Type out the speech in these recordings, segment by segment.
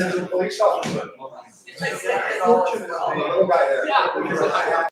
Police officer. Unfortunately, the little guy there.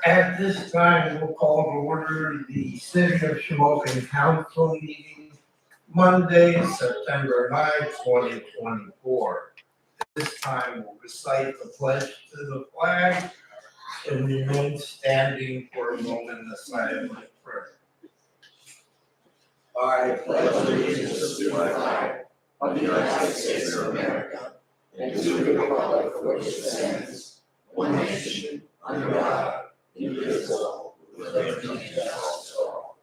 At this time, we'll call to order the City of Shamokin Council meeting, Monday, September 9th, 2024. This time, we'll recite the pledge to the flag and remain standing for a moment in the silent prayer. I pledge allegiance to the flag of the United States of America and to the republic for which it stands, one nation, under God, indivisible, with liberty and justice for all.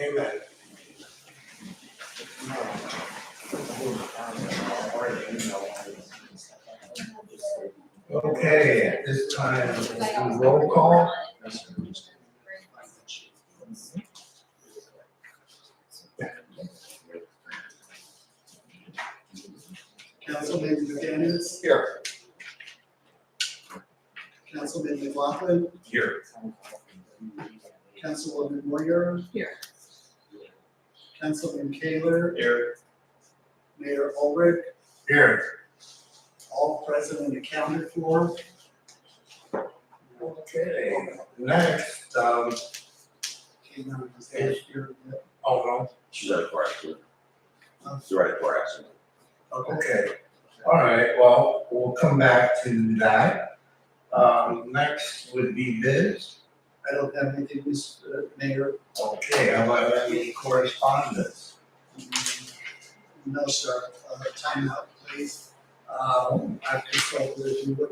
Amen. Okay, at this time, we'll do roll call. Councilman McDaniels, Here. Councilman McLaughlin, Here. Councilwoman Moyer. Here. Councilman Kaler, Here. Mayor Ulrich, Here. all present and accounted for. Okay, next, Is your, oh She's at a car accident. She's right at a car accident. no, okay, all right, well, we'll come back to that. Next would be Biz. I don't have anything, Mr. Mayor. Okay, how about any correspondence? No, sir. Time out, please. I've consulted with you.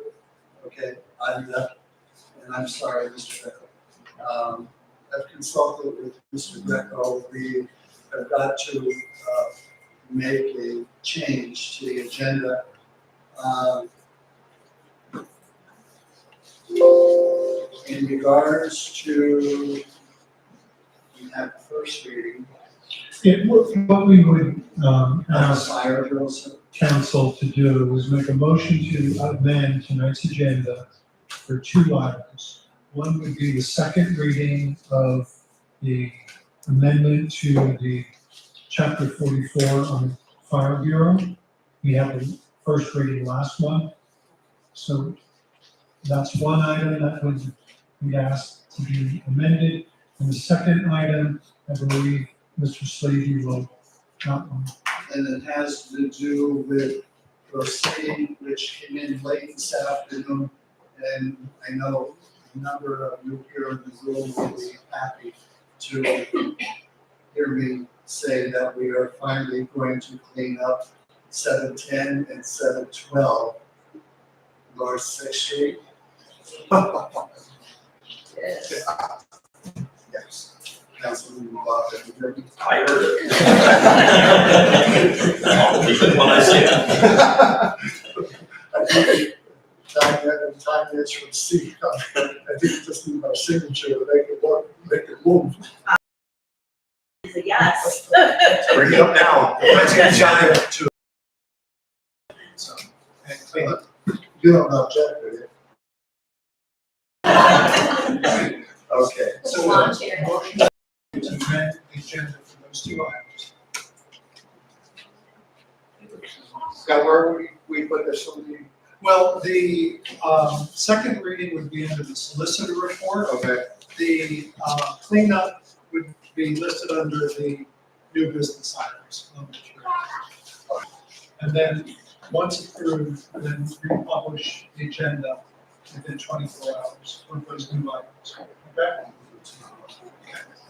Okay, and I'm sorry, Mr. Greco. I've consulted with Mr. Greco. We have got to make a change to the agenda. In regards to, we have the first reading. What we would ask Fire drills. council to do is make a motion to amend tonight's agenda for two items. One would be the second reading of the amendment to the chapter 44 on Fire Bureau. We had the first reading last month. So that's one item that would be asked to be amended. And the second item, I believe Mr. Slavy will outline. And it has to do with proceeding, which came in late this afternoon. And I know a number of you here in the room will be happy to hear me say that we are finally going to clean up 710 and 712 North Sixth Street. Yes. Councilman McLaughlin, you heard me? I heard it. I'll believe it when I see it. I think time is from C. I think just need my signature to make it work, make it move. Yes. Bring it up now. Let's get John to. So, you don't object, do you? Okay. So volunteer. To amend the agenda for those two items. Now, where we put this on the. Well, the second reading would be under the solicitor report. Okay. The cleanup would be listed under the new business items. And then, once approved, then republish the agenda within 24 hours with those new items. Okay?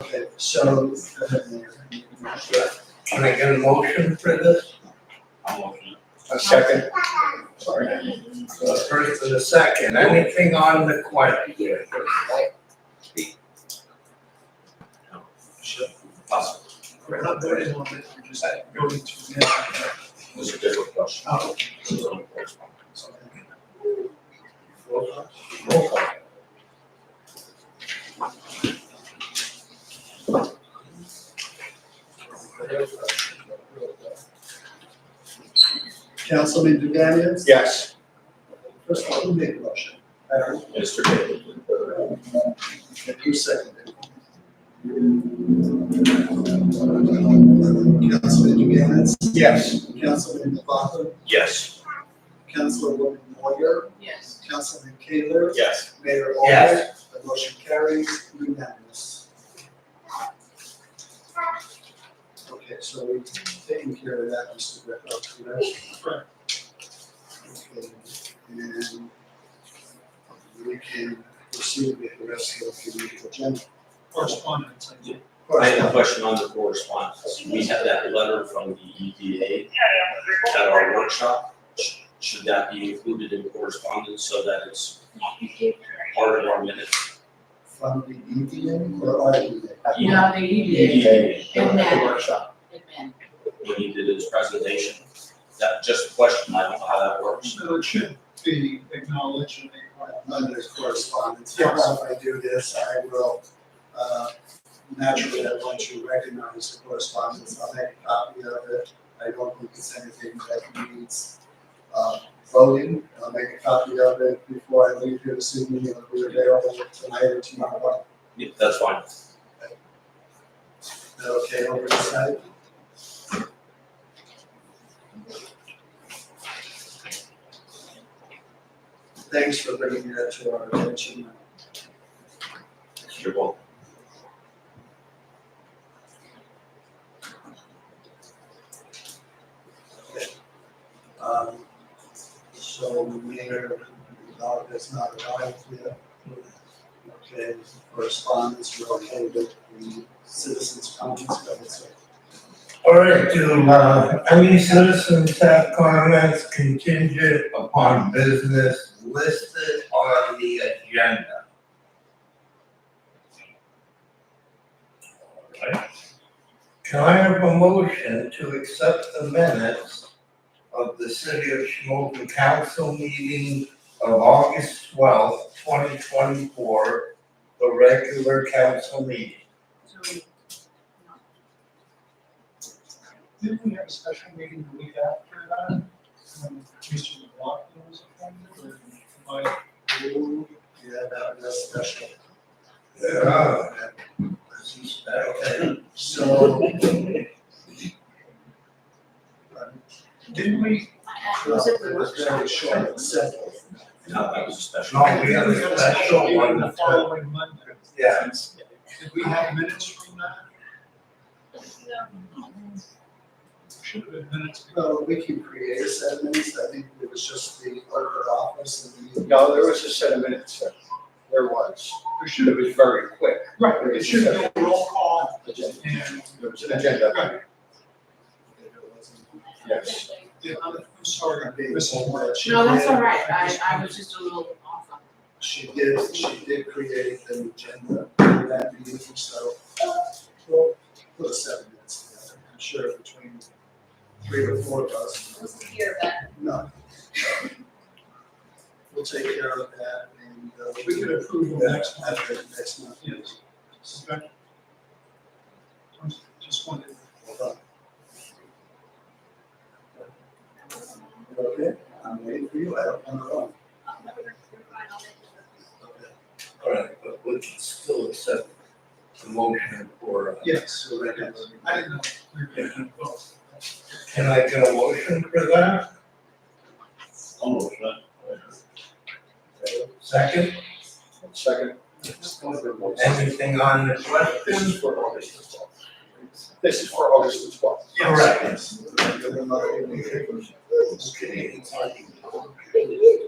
Okay, so, go ahead, Mayor. Can I get a motion for this? A second. Sorry. The first and the second, anything on the question? Possible. We're not voting on it, we're just voting to amend. It's a different question. Oh. Roll call. Councilman Duganians? Yes. First of all, who made the motion? Mr. David. And who seconded? Councilman Duganians? Yes. Councilman McLaughlin, Yes. Councilwoman Moyer, Yes. Councilman Taylor, Yes. Mayor Yes. Albert, the motion carries unanimous. Okay, so we've taken care of that, Mr. Greco, correct? Correct. Okay, and we can proceed with the rest of the agenda. Correspondence, I think. I have a question on the correspondence. We had that letter from the EDA at our workshop. Should that be included in correspondence so that it's part of our minutes? From the EDA or RDA? No, the EDA. EDA, And at the then- workshop, And then, when he did his presentation. That, just a question, I don't know how that works. So it should be acknowledged and made part of Under correspondence. How about if I do this, I will, naturally, I want you to recognize the correspondence, I'll make a copy of it. I don't think it's anything that needs, voting, I'll make a copy of it before I leave here this evening, it'll be available tonight or tomorrow morning. Yeah, that's fine. Is that okay over the site? Thanks for bringing that to our attention. You're welcome. So the mayor, has not arrived yet. Okay, correspondence, we're okay with the citizens' comments, but it's All right, do, any citizens have comments contingent upon business listed on the agenda? All right. Can I have a motion to accept the minutes of the City of Shamokin Council meeting of August 12th, 2024, the regular council meeting? so we, Didn't we have a special meeting the week after that? When Mr. McLaughlin was appointed, or my, yeah, that was special. Yeah. Okay, so. didn't we? was it It the was workshop? very short and simple. No, that was a special. No, we have a special meeting one. the following Monday. Yeah. Did we have minutes from that? Should have been minutes. Well, we can create a set of minutes, I think it was just the clerk of office and the. No, there was a set of minutes, sir. There was. There should It have been. was very quick. Right, it should have been a roll call and, There was an agenda, right, yes. yeah, I'm sorry, Okay, Mrs. Moore. No, that's all right, I was just a little off on. She did create an agenda for that meeting, so we'll put a 7 minutes together. I'm sure between 3 or 4 of us. Hear that. No. We'll take care of that and. We can approve them next month. After next month. Yes. Okay. Just wanted. Hold on. Okay, I'm waiting for you, I don't want to run. Okay. All right, but we can still accept the motion for, Yes, So that is- I didn't know. We were getting both. can I get a motion for that? Almost, right? Second, Second. anything on the question? This is for August the 12th. This is for August the 12th. Correct. Okay.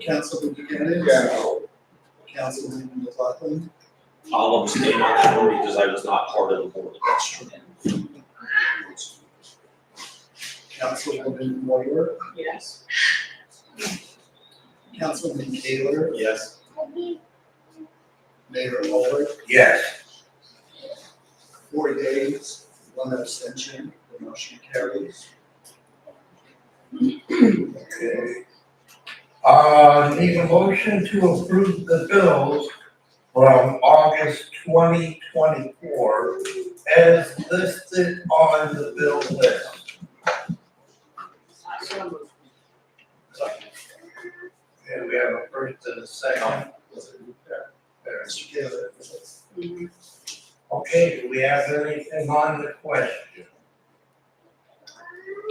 Councilman Buchanan? Yeah. Councilman McLaughlin? I'll abstain on that one because I was not part of the board. That's true. Councilwoman Moyer? Yes. Councilman Taylor? Yes. Mayor Albert? Yes. 4 days, 1 abstention, the motion carries. Okay. Need a motion to approve the bills from August 2024 as listed on the bill list. So moved. Okay, we have a first and a second. Mr. Taylor? Mhm. Okay, do we have anything on the question?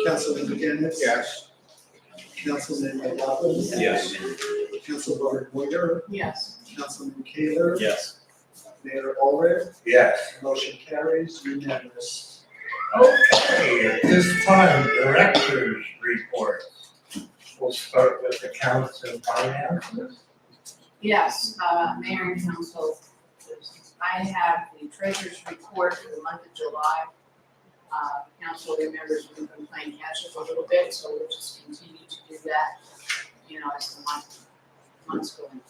Councilman McGinnis. Yes. Councilman McLaughlin. Yes. Councilwoman Boyer, Yes. Councilman Kaler. Yes. Mayor Allred, Yes. motion carries unanimous. Okay, at this time, directors' reports. We'll start with accounts and finances. Yes, Mayor and Council, I have the treasurer's report for the month of July. Council remembers we've been playing catch up a little bit, so we'll just continue to do that, as the months go on.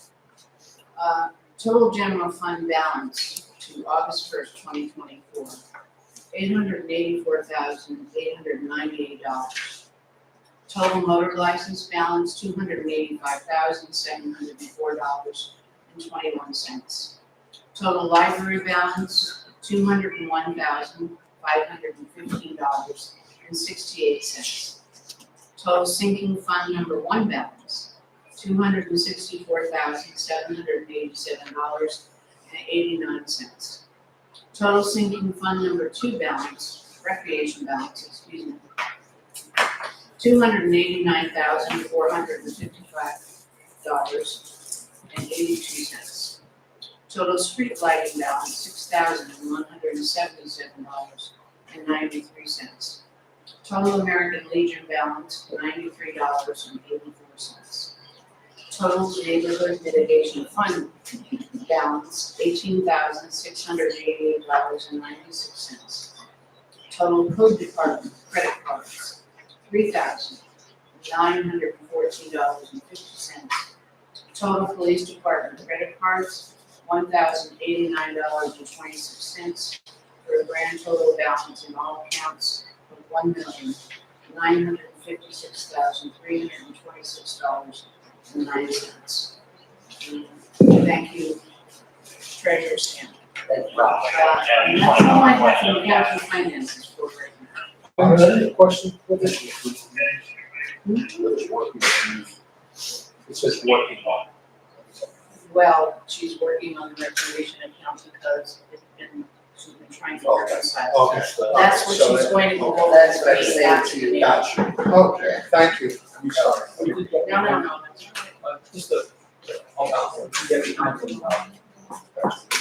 Total general fund balance to August 1st, 2024, $884,898. Total motor license balance, $285,704.21. Total library balance, $201,515.68. Total sinking fund number one balance, $264,787.89. Total sinking fund number two balance, recreation balance, $289,455.82. Total street lighting balance, $6,177.93. Total American Legion balance, $93.84. Total neighborhood mitigation fund balance, $18,688.96. Total code department credit cards, $3,914.50. Total police department credit cards, $1,089.26, for a grand total balance in all accounts of $1,956,326.09. Thank you, Treasurer Stan. And that's all I have from council finances for right now. Question for this? It says working on. Well, she's working on the recreation account because she's been trying to reconcile. Okay. That's what So she's going to go over. That's what I with say after to you. the- Gotcha. Okay, thank you. I'm sorry. No, that's right. Just a, hold on, get behind them.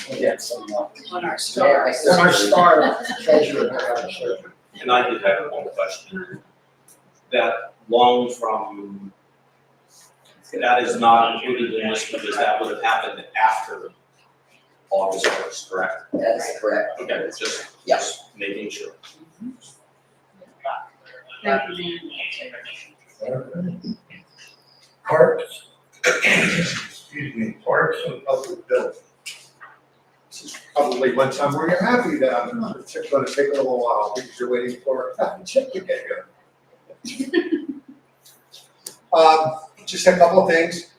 Yeah, some, On our star. when I start treasurer, I got a treasurer. And I did have one question. That loan from, that is not included in this because that would have happened after August 1st, correct? That's correct. Okay, just making sure. Thank you, Parks, excuse me, parks and public buildings. This is probably one time where you're happy that I'm gonna take a little while because you're waiting for a check to get here. Just a couple of things.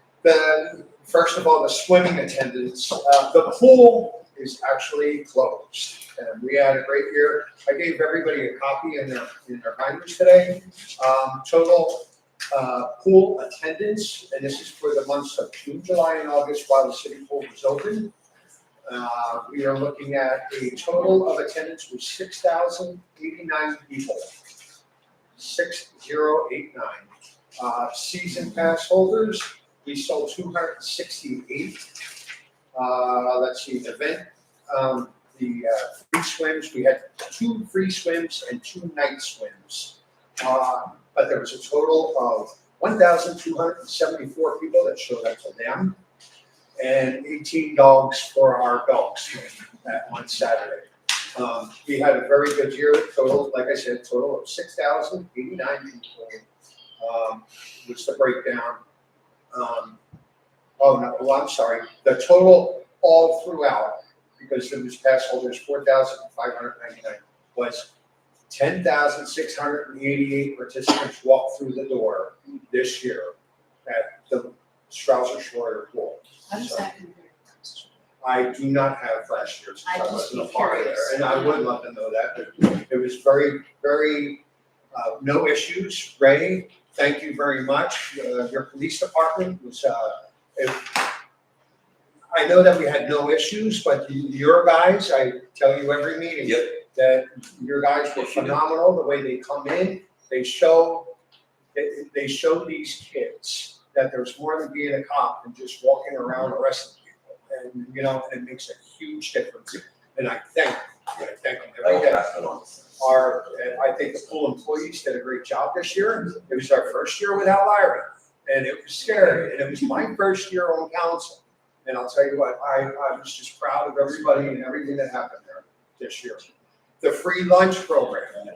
First of all, the swimming attendance, the pool is actually closed. And we had a great year. I gave everybody a copy in their binders today. Total pool attendance, and this is for the months of June, July, and August while the city pool was open. We are looking at a total of attendance was 6,089 people. 6089. Season pass holders, we sold 268. Let's see, event, the free swims, we had 2 free swims and 2 night swims. But there was a total of 1,274 people that showed up to them, and 18 dogs for our dog swim on Saturday. We had a very good year, total, like I said, total of 6,089 people. Was the breakdown. I'm sorry, the total all throughout, because there was pass holders, 4,599, was 10,688 participants walked through the door this year at the Strouser Shore Pool. How does that compare to last year? I do not have last year's, I'd I just wasn't a be part of curious. there, and I would love to know that, but it was very, very, no issues. Ray, thank you very much. Your police department was, I know that we had no issues, but your guys, I tell you every meeting, that your guys were phenomenal, the way they come in, they show these kids that there's more than being a cop than just walking around arresting people. And, you know, it makes a huge difference. And I thank them every day. And I think the pool employees did a great job this year. It was our first year without Lyra, and it was scary, and it was my first year on council. And I'll tell you what, I was just proud of everybody and everything that happened there this year. The free lunch program,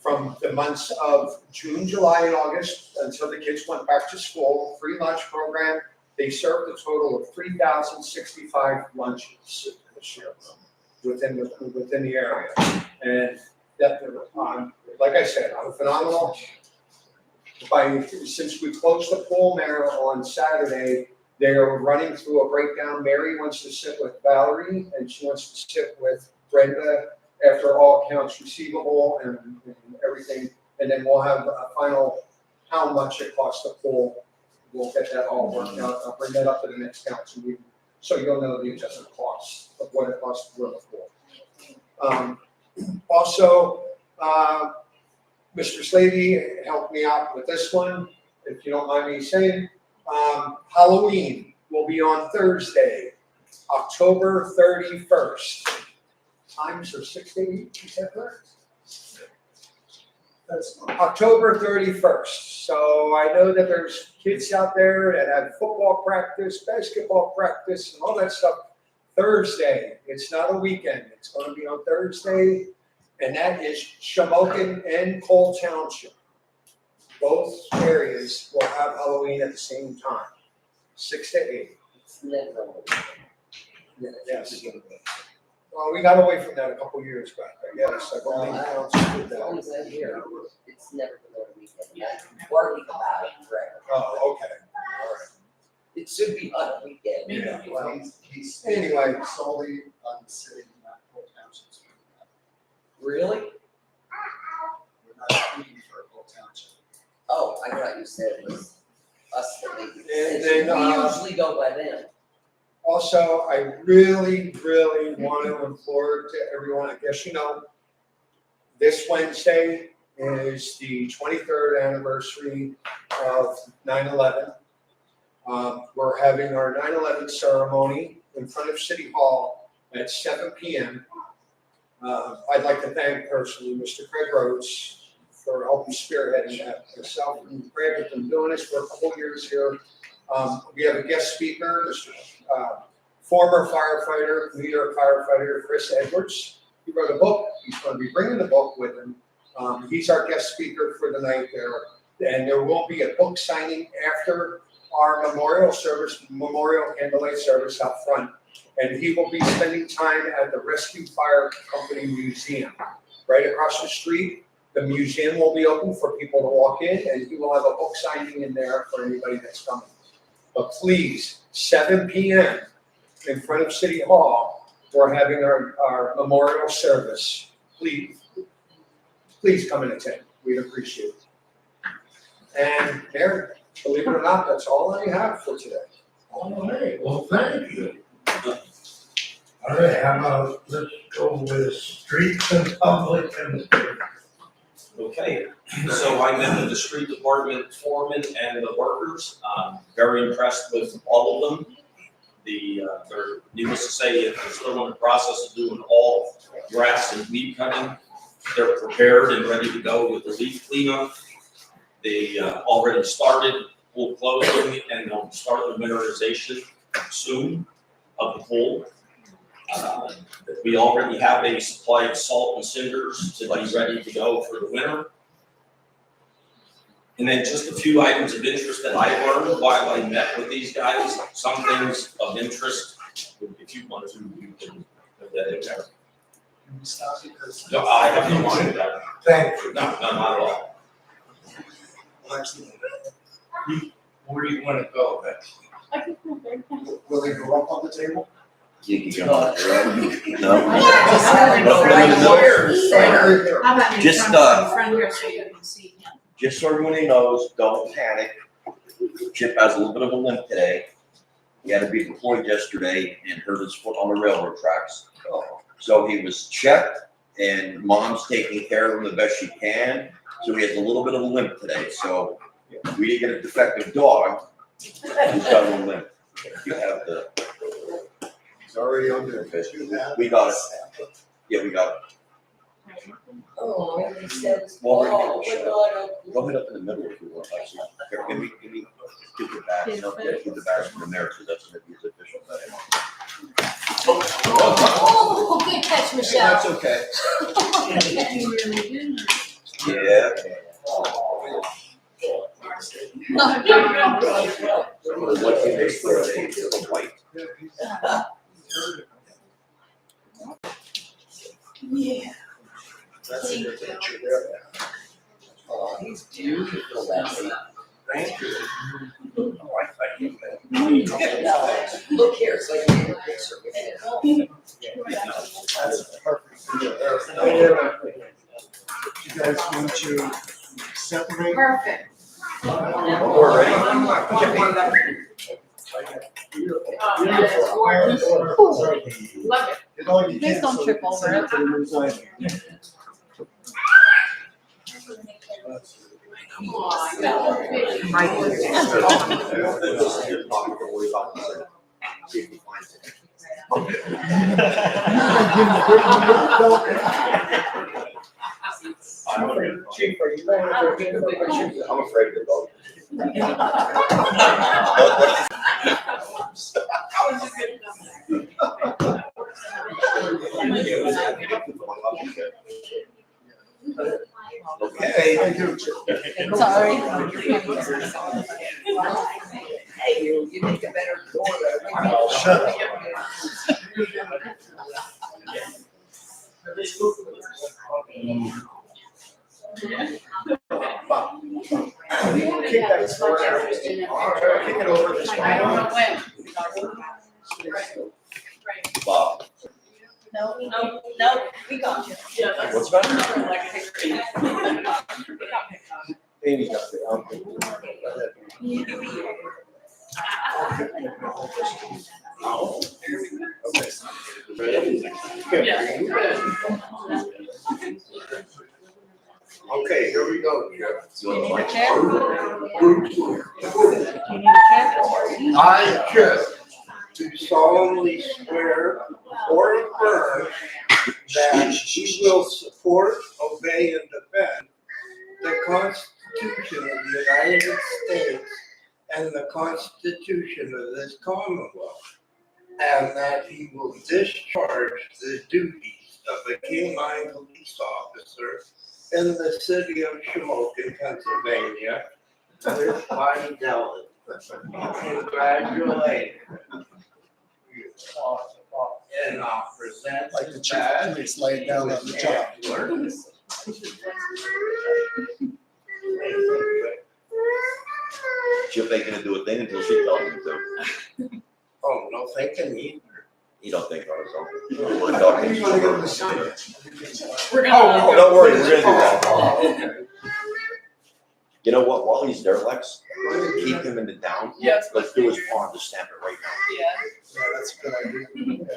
from the months of June, July, and August until the kids went back to school, free lunch program, they served a total of 3,065 lunches this year within the area. And that, like I said, phenomenal. Since we closed the pool, Mayor, on Saturday, they are running through a breakdown. Mary wants to sit with Valerie, and she wants to sit with Brenda after all accounts receivable and everything. And then we'll have a final, how much it costs the pool. We'll get that all worked out. I'll bring that up to the next council meeting, so you'll know the adjusted cost of what it costs to run the pool. Also, Mr. Slavy helped me out with this one, if you don't mind me saying. Halloween will be on Thursday, October 31st. Times are 6 to 8, is that correct? That's October 31st. So I know that there's kids out there that have football practice, basketball practice, and all that stuff Thursday. It's not a weekend. It's going to be on Thursday, and that is Shamokin and Cole Township. Both areas will have Halloween at the same time, 6 to 8. Yes. Well, we got away from that a couple years back, I guess. I believe council did that. It's never been on a weekend. Worrying about it forever. Oh, okay, all right. It should be on a weekend. Yeah, well, He's anyway. solely on the city, not Cole Township's. Really? We're not speaking for Cole Township. Oh, I thought you said it was us that make the And decision. then, We usually go by them. Also, I really want to implore to everyone, I guess you know, this Wednesday is the 23rd anniversary of 9/11. We're having our 9/11 ceremony in front of City Hall at 7 p.m. I'd like to thank personally Mr. Craig Rhodes for helping spearheading that. Myself and Craig have been doing this for a couple years here. We have a guest speaker, Mr. Former firefighter, leader firefighter Chris Edwards. He wrote a book. He's going to be bringing the book with him. He's our guest speaker for the night there. And there will be a book signing after our memorial candlelight service out front. And he will be spending time at the Rescue Fire Company Museum. Right across the street, the museum will be open for people to walk in, and he will have a book signing in there for anybody that's coming. But please, 7 p.m. in front of City Hall, we're having our memorial service. Please come and attend. We'd appreciate it. And Mayor, believe it or not, that's all I have for today. All right, well, thank you. All right, how about, let's go with streets and public and. Okay, so I met with the street department foreman and the workers, very impressed with all of them. They're, needless to say, if they're still in the process of doing all grass and weed cutting, they're prepared and ready to go with the leaf cleanup. They already started pool closing, and they'll start the winterization soon of the pool. We already have a supply of salt and cinders to be ready to go for the winter. And then just a few items of interest that I learned while I met with these guys, some things of interest. If you want to, you can put that in there. Can we stop because? No, I have no mind with that. Thank you. No, not at all. Where do you want to go next? Will they go up on the table? No. How about in Just, front here so you can see him? Just so everybody knows, don't panic. Chip has a little bit of a limp today. He had to be deployed yesterday and hurt his foot on the railroad tracks. So he was checked, and mom's taking care of him the best she can, so he has a little bit of a limp today, so we didn't get a defective dog, he's got a little limp. You have the, It's already on there. we got it, yeah, we got it. Oh, he says, Well, we're oh, gonna we're not Go ahead up in the middle if you want, actually. Here, give me, give the bags, no, give the bags from there, so that's gonna be his official thing. Oh, good catch, Michelle. That's okay. Yeah. What he makes for a white. Yeah. That's a good picture there. Oh, he's beautiful, Leslie. Thank you. Oh, I think that. Look here, so I can take a picture with him. That's perfect. You guys want to separate? Perfect. We're ready. Love it. Get all you Please can don't so trip we can over send it. to the designer. Chief, are you going to take a picture? I'm afraid of the dog. Okay. Sorry. Hey, you make a better daughter. Shut up. Kick that square. Kick it over this I don't know way. when. Bob, No, we got you. what's that? Amy's got it. Okay, here we go, Jeff. Do you need a chair? Do you need a chair? I, Jeff, do solemnly swear or affirm that he will support, obey, and defend the Constitution of the United States and the Constitution of this Commonwealth, and that he will discharge the duties of a canine police officer in the city of Shamokin, Pennsylvania, with fidelity. Congratulations. And I'll present Like the the chief badge. police laying down on the job. Chip ain't gonna do a thing until she tells him to. Oh, no thinking either. He don't think on his own. I We're thought talking. you were gonna go to the Senate. Oh, don't worry, we're gonna do that. Oh, okay. You know what, while he's there, Lex, keep him in the down. Yes. Let's do his pawn to stamp it right now. Yeah. Yeah, that's a good idea. Yeah.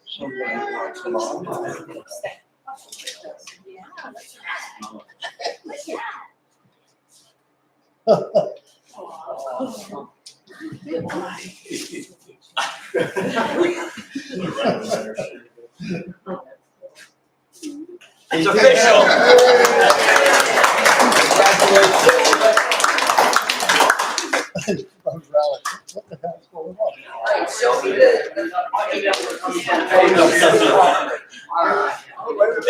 Somebody wants them on. It's official. What the hell's going on? All right, show me the. All right.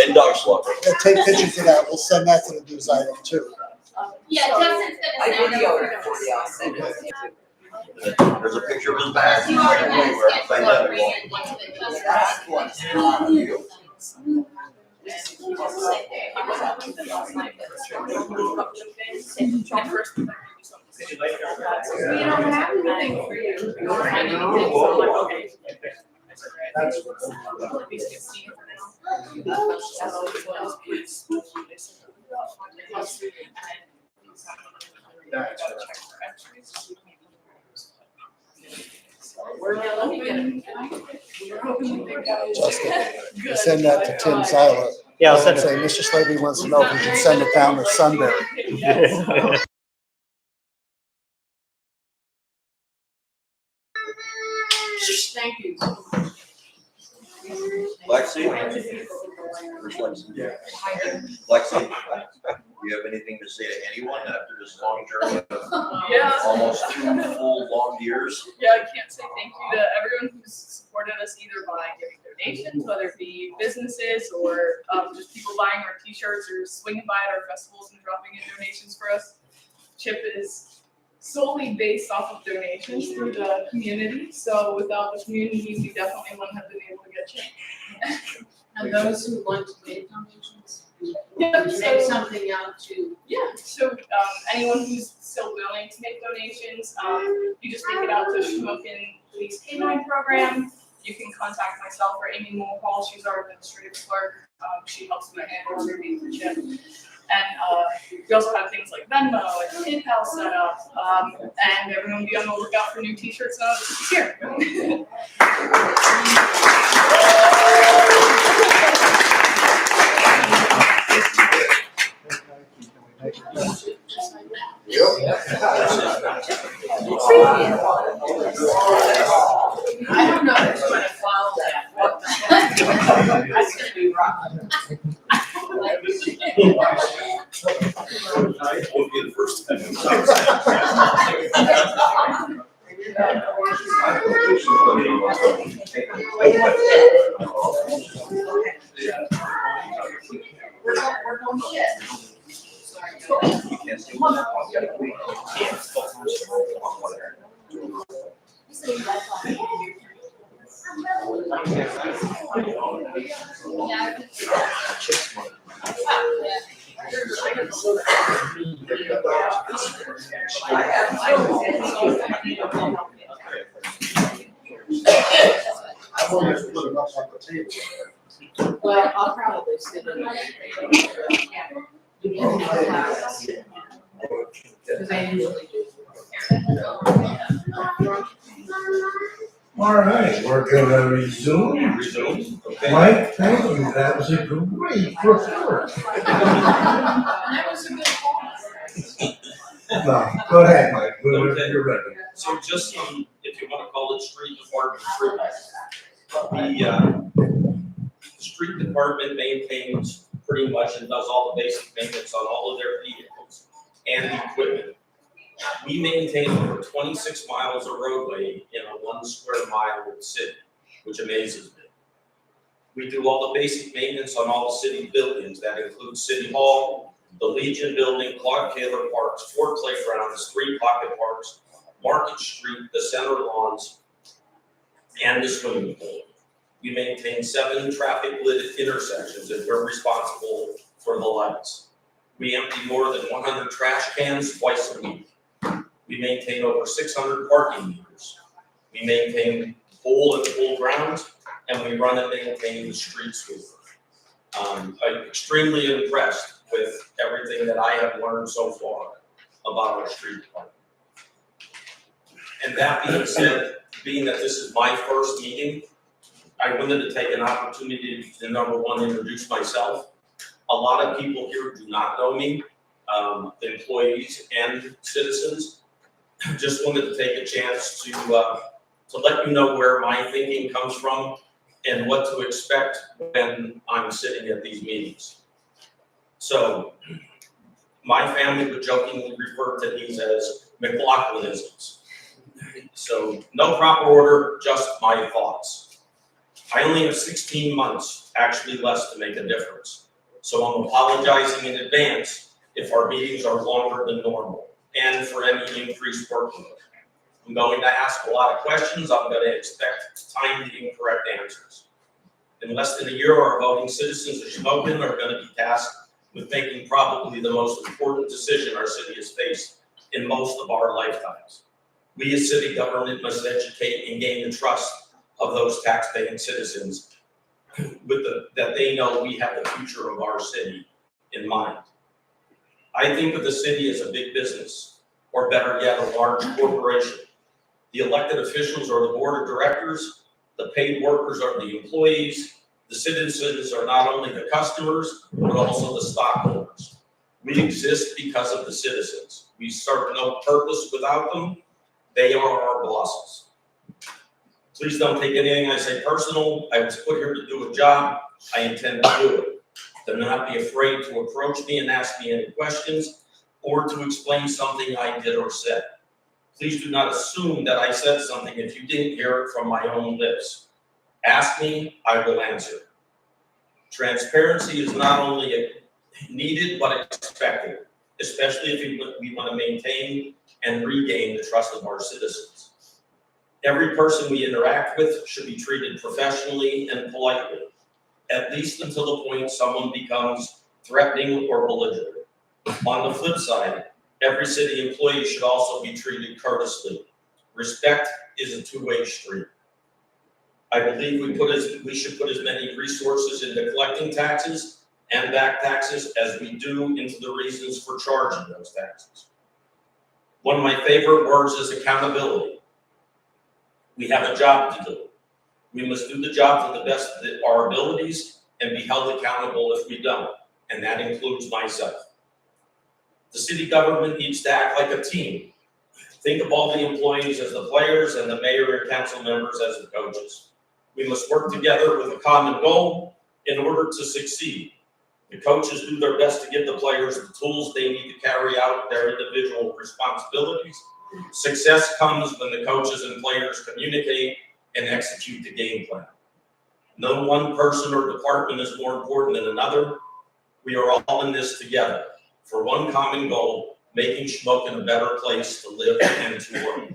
And dog slaughter. Yeah, take pictures of that, we'll send that to the news item too. Yeah, Justin's I gonna send videoed it. it for you, I'll send it to you. There's a picture of his back. You already had Anywhere. a Find schedule out of who- reading once the Justin. That's what's on you. We don't have anything for you. We don't have anything, so I'm like, okay. That's extras. So we can't do those, but- So we're hoping, we're hoping to make out. Good. Send that to Tim Seiler. Yeah, I'll send it. Say, Mr. Slavy wants to know if we should send it down to Sunday. Yes. Thank you. Lexi? Where's Lexi? Lexi, do you have anything to say to anyone after this long journey of Yeah. almost 2 full long years? Yeah, I can't say thank you to everyone who's supported us either by giving donations, whether it be businesses or just people buying our t-shirts or swinging by at our festivals and dropping in donations for us. CHIP is solely based off of donations through the community, so without the community, we definitely wouldn't have been able to get CHIP. And those who want to make donations, Yeah, make so, something out to, yeah, so anyone who's still willing to make donations, you just make it out to Shamokin Police Canine Program. You can contact myself or Amy Mulhall, she's our administrative clerk. She helps me handle everything for CHIP. And we also have things like Venmo and PayPal set up, and everyone be on the lookout for new t-shirts this year. I don't know who's gonna follow that. That's gonna be rough. We'll be the first time. We're going shit. I wanted to put it up on the table. Well, I'll probably sit in there. Because I usually do. All right, we're gonna resume. Resume, okay. Mike, thank you, that was a great report. That was a good call. No, go ahead, Mike, whenever you're ready. So just some, if you wanna call it street department improvements. The street department maintains pretty much and does all the basic maintenance on all of their vehicles and equipment. We maintain over 26 miles of roadway in a 1 square mile of the city, which amazes me. We do all the basic maintenance on all the city buildings. That includes City Hall, the Legion Building, Clark Taylor Parks, 4 playgrounds, 3 pocket parks, Market Street, the center lawns, and the swimming pool. We maintain 7 traffic lit intersections and we're responsible for the lights. We empty more than 100 trash cans twice a week. We maintain over 600 parking meters. We maintain pool and pool grounds, and we run and maintain the street sweeper. I'm extremely impressed with everything that I have learned so far about our street department. And that being said, being that this is my first meeting, I wanted to take an opportunity to, number one, introduce myself. A lot of people here do not know me, employees and citizens. Just wanted to take a chance to let you know where my thinking comes from and what to expect when I'm sitting at these meetings. So, my family would jokingly refer to these as McLaughlanisms. So, no proper order, just my thoughts. I only have 16 months, actually less, to make a difference. So I'm apologizing in advance if our meetings are longer than normal and for any increased workload. I'm going to ask a lot of questions. I'm going to expect timely and correct answers. In less than a year, our voting citizens of Shamokin are going to be tasked with making probably the most important decision our city has faced in most of our lifetimes. We as city government must educate and gain the trust of those taxpaying citizens that they know we have the future of our city in mind. I think of the city as a big business or better yet, a large corporation. The elected officials are the board of directors, the paid workers are the employees, the citizens are not only the customers, but also the stockholders. We exist because of the citizens. We serve no purpose without them. They are our bosses. Please don't take anything I say personal. I was put here to do a job. I intend to do it. Do not be afraid to approach me and ask me any questions or to explain something I did or said. Please do not assume that I said something if you didn't hear it from my own lips. Ask me, I will answer. Transparency is not only needed, but expected, especially if we want to maintain and regain the trust of our citizens. Every person we interact with should be treated professionally and politely, at least until the point someone becomes threatening or belligerent. On the flip side, every city employee should also be treated courteously. Respect is a two-way street. I believe we should put as many resources into collecting taxes and back taxes as we do into the reasons for charging those taxes. One of my favorite words is accountability. We have a job to do. We must do the job to the best of our abilities and be held accountable if we don't, and that includes myself. The city government needs to act like a team. Think of all the employees as the players and the mayor and council members as the coaches. We must work together with a common goal in order to succeed. The coaches do their best to give the players the tools they need to carry out their individual responsibilities. Success comes when the coaches and players communicate and execute the game plan. No one person or department is more important than another. We are all in this together for one common goal, making Shamokin a better place to live and to work.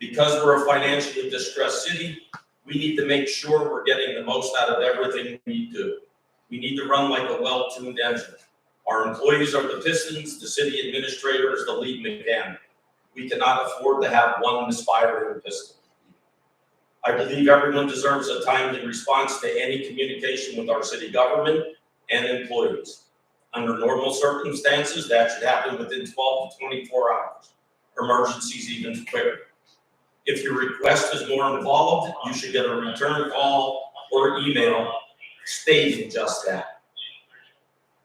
Because we're a financially distressed city, we need to make sure we're getting the most out of everything we do. We need to run like a well-tuned engine. Our employees are the pistons, the city administrator is the lead mechanic. We cannot afford to have one misfiring piston. I believe everyone deserves a timely response to any communication with our city government and employees. Under normal circumstances, that should happen within 12 to 24 hours. Emergencies even quicker. If your request is more involved, you should get a return call or email stating just that.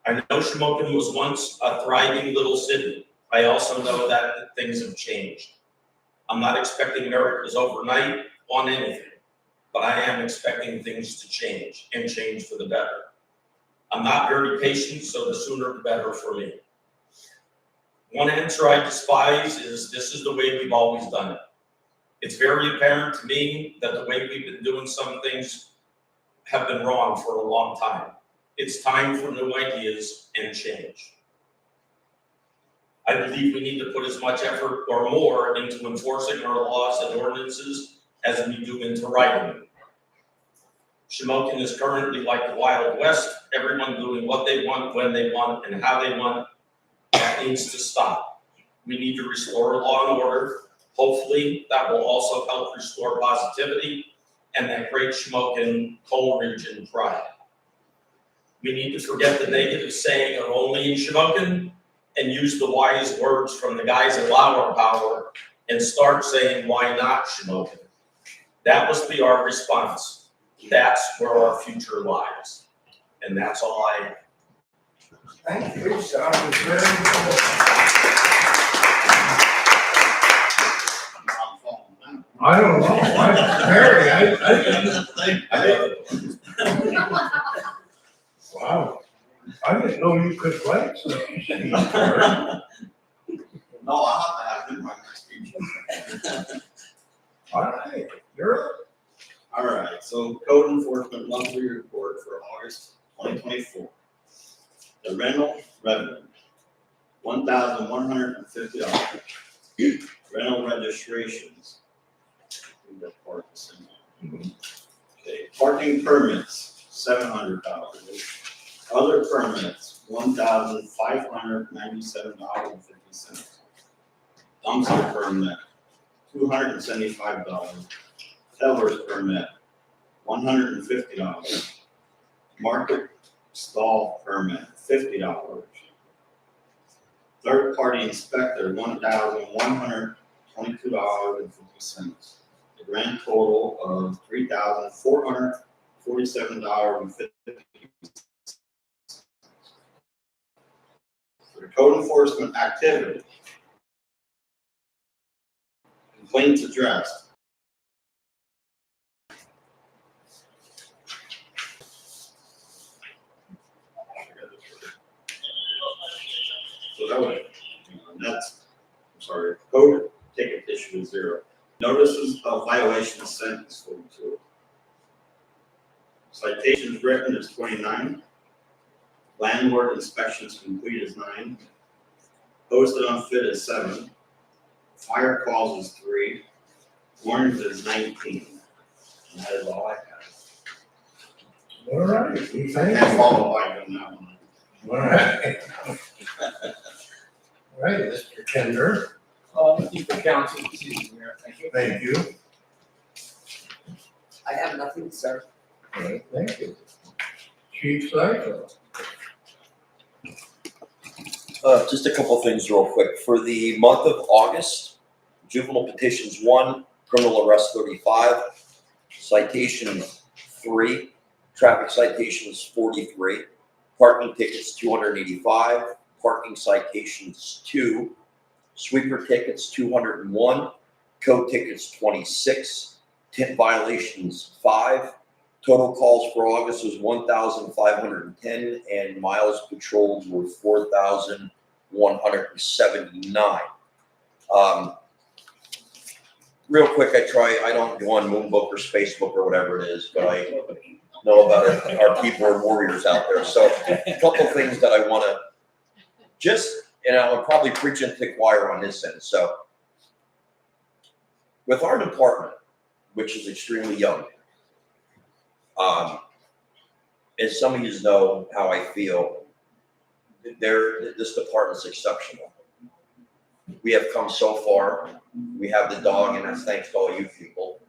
I know Shamokin was once a thriving little city. I also know that things have changed. I'm not expecting miracles overnight on anything, but I am expecting things to change and change for the better. I'm not very patient, so the sooner the better for me. One answer I despise is this is the way we've always done it. It's very apparent to me that the way we've been doing some things have been wrong for a long time. It's time for new ideas and change. I believe we need to put as much effort or more into enforcing our laws and ordinances as we do into writing them. Shamokin is currently like the Wild West, everyone doing what they want, when they want, and how they want. That needs to stop. We need to restore law and order. Hopefully, that will also help restore positivity and that great Shamokin coal region pride. We need to forget the negative saying of only in Shamokin and use the wise words from the guys at Lauer Power and start saying, why not Shamokin? That must be our response. That's where our future lies. And that's all I have. Thank you, sounds very good. I don't know, wow, I didn't know you could write so easy. No, I'll have to have him write my speech. All right, you're up. All right, so code enforcement monthly report for August 2024. The rental revenue, $1,150. Rental registrations. Okay, parking permits, $700. Other permits, $1,597.50. Dumpster permit, $275. Teller's permit, $150. Market stall permit, $50. Third-party inspector, $1,122.50. The grand total of $3,447.50. For the code enforcement activity, complaints addressed. So that would, that's, I'm sorry, code ticket issue is 0. Notices of violation sent is 42. Citations written is 29. Landlord inspections complete is 9. Posted unfit is 7. Fire calls is 3. Warnings is 19. And that is all I have. All right, we I thank can't you. follow like on that one. All right. All right, Mr. Kinder, Nothing for council this evening, Mayor, thank you. thank you. I have nothing, sir. All right, thank you. Chief Cycle. Just a couple things real quick. For the month of August, juvenile petitions 1, criminal arrest 35, citations 3, traffic citations 43, parking tickets 285, parking citations 2, sweeper tickets 201, code tickets 26, tint violations 5. Total calls for August was 1,510 and miles patrolled were 4,179. Real quick, I don't go on Moonbook or Spacebook or whatever it is, but I know about our keyboard warriors out there. So a couple things that I want to I'm probably preaching to the choir on this end. So with our department, which is extremely young, as some of you know how I feel, this department's exceptional. We have come so far. We have the dog, and that's thanks to all you people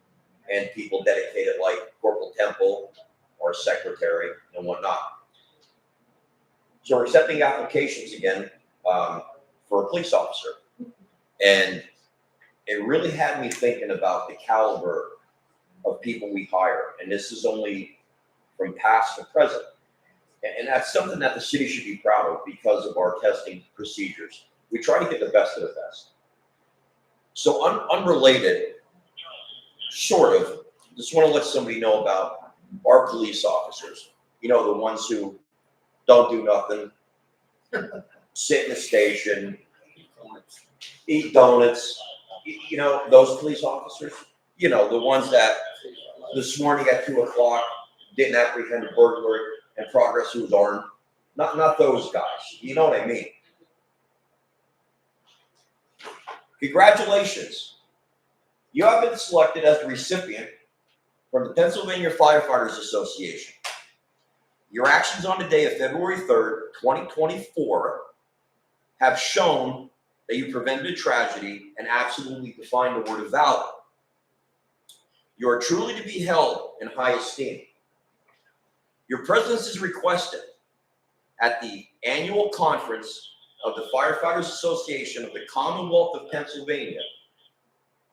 and people dedicated like Corporal Temple, our secretary, and whatnot. So we're accepting applications again for a police officer. And it really had me thinking about the caliber of people we hire. And this is only from past to present. And that's something that the city should be proud of because of our testing procedures. We try to get the best of the best. So unrelated, sort of, just want to let somebody know about our police officers. You know, the ones who don't do nothing, sit in the station, eat donuts, you know, those police officers, you know, the ones that this morning at 2 o'clock didn't apprehend a burglar and progress who was armed. Not those guys. You know what I mean? Congratulations. You have been selected as the recipient from the Pennsylvania Firefighters Association. Your actions on the day of February 3rd, 2024 have shown that you prevented a tragedy and absolutely defined the word of valor. You are truly to be held in high esteem. Your presence is requested at the annual conference of the Firefighters Association of the Commonwealth of Pennsylvania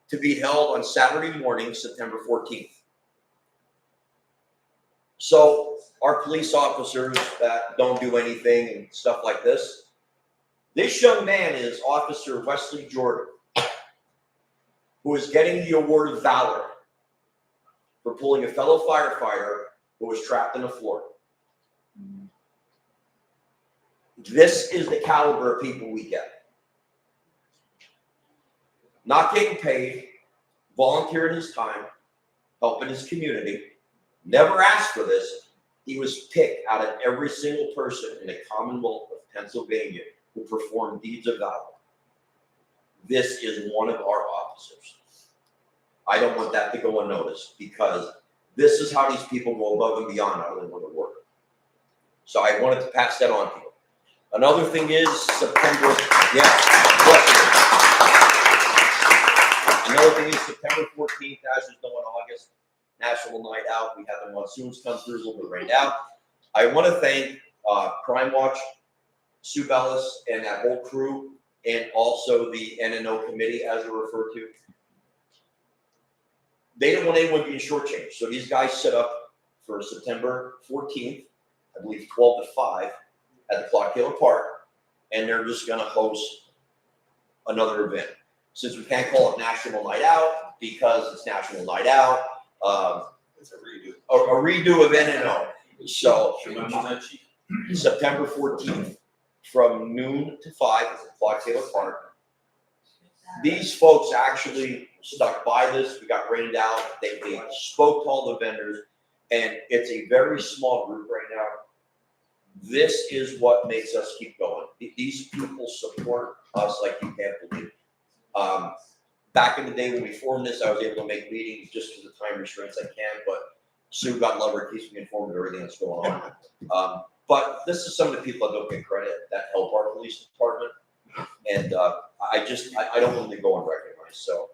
to be held on Saturday morning, September 14th. So our police officers that don't do anything and stuff like this, this young man is Officer Wesley Jordan, who is getting the award of valor for pulling a fellow firefighter who was trapped in the floor. This is the caliber of people we get. Not getting paid, volunteering his time, helping his community, never asked for this. He was picked out of every single person in the Commonwealth of Pennsylvania who performed deeds of valor. This is one of our officers. I don't want that to go unnoticed because this is how these people go above and beyond out of their work. So I wanted to pass that on to you. Another thing is September 14th, as is know in August, National Night Out. We have the monsoons come through, a little bit rained out. I want to thank Crime Watch Sue Bellis and that whole crew, and also the NNO committee, as they're referred to, they didn't want anyone being shortchanged. So these guys set up for September 14th, I believe 12 to 5 at the Clock Taylor Park, and they're just gonna host another event. Since we can't call it National Night Out because it's National Night Out, It's a redo. a redo of NNO. So Should mention that, chief. September 14th, from noon to 5 at the Clock Taylor Park. These folks actually stuck by this. We got rained out. They spoke to all the vendors, and it's a very small group right now. This is what makes us keep going. These people support us like you can't believe. Back in the day when we formed this, I was able to make meetings just because of time restraints I can, but Sue, God love her, keeps me informed of everything that's going on. But this is some of the people that don't get credit that help our police department. And I don't want them to go unrecognized. So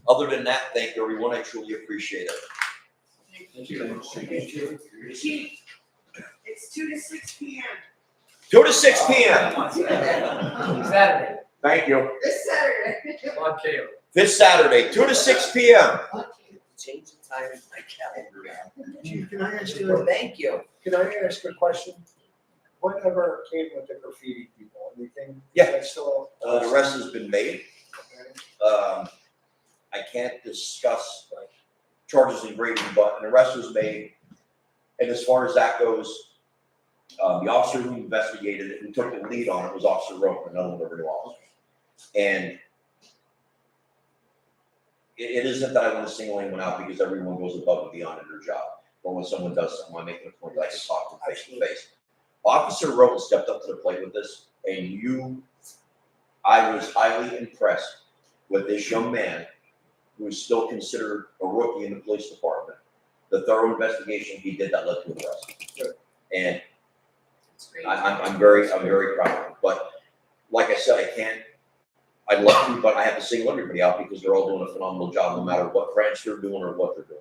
other than that, thank you, everyone. I truly appreciate it. Thank you. Chief, it's 2 to 6 p.m. 2 to 6 p.m. Saturday, Thank you. This Saturday. on Taylor. This Saturday, 2 to 6 p.m. Change the time in my calendar. Chief, can I ask Well, thank you. Can I ask a question? Whatever came with the graffiti people, anything? Yeah. That's still. The rest has been made. Okay. I can't discuss charges and grading, but an arrest was made. And as far as that goes, the officer who investigated it and took the lead on it was Officer Roper, another one of our new officers. And it isn't that I want to single anyone out because everyone goes above and beyond in their job. But when someone does something, I make it a point that I can talk to them face to face. Officer Roper stepped up to the plate with this, and I was highly impressed with this young man who is still considered a rookie in the police department. The thorough investigation he did that led to an arrest. And I'm very proud of him. But like I said, I'd love to, but I have to single everybody out because they're all doing a phenomenal job no matter what branch they're doing or what they're doing.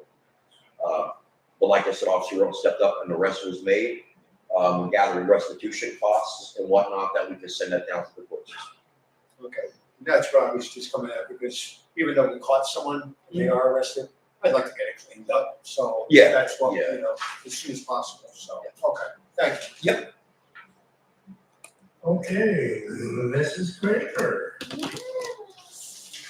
But like I said, Officer Rowe stepped up and the arrest was made. We gathered restitution costs and whatnot that we could send that down to the courts. Okay, that's where I was just coming at, because even though we caught someone, and they are arrested, I'd like to get it cleaned up, so. Yeah, That's what, yeah. as soon as possible, so, okay, thank you. Yep. Okay, Mrs. Craver.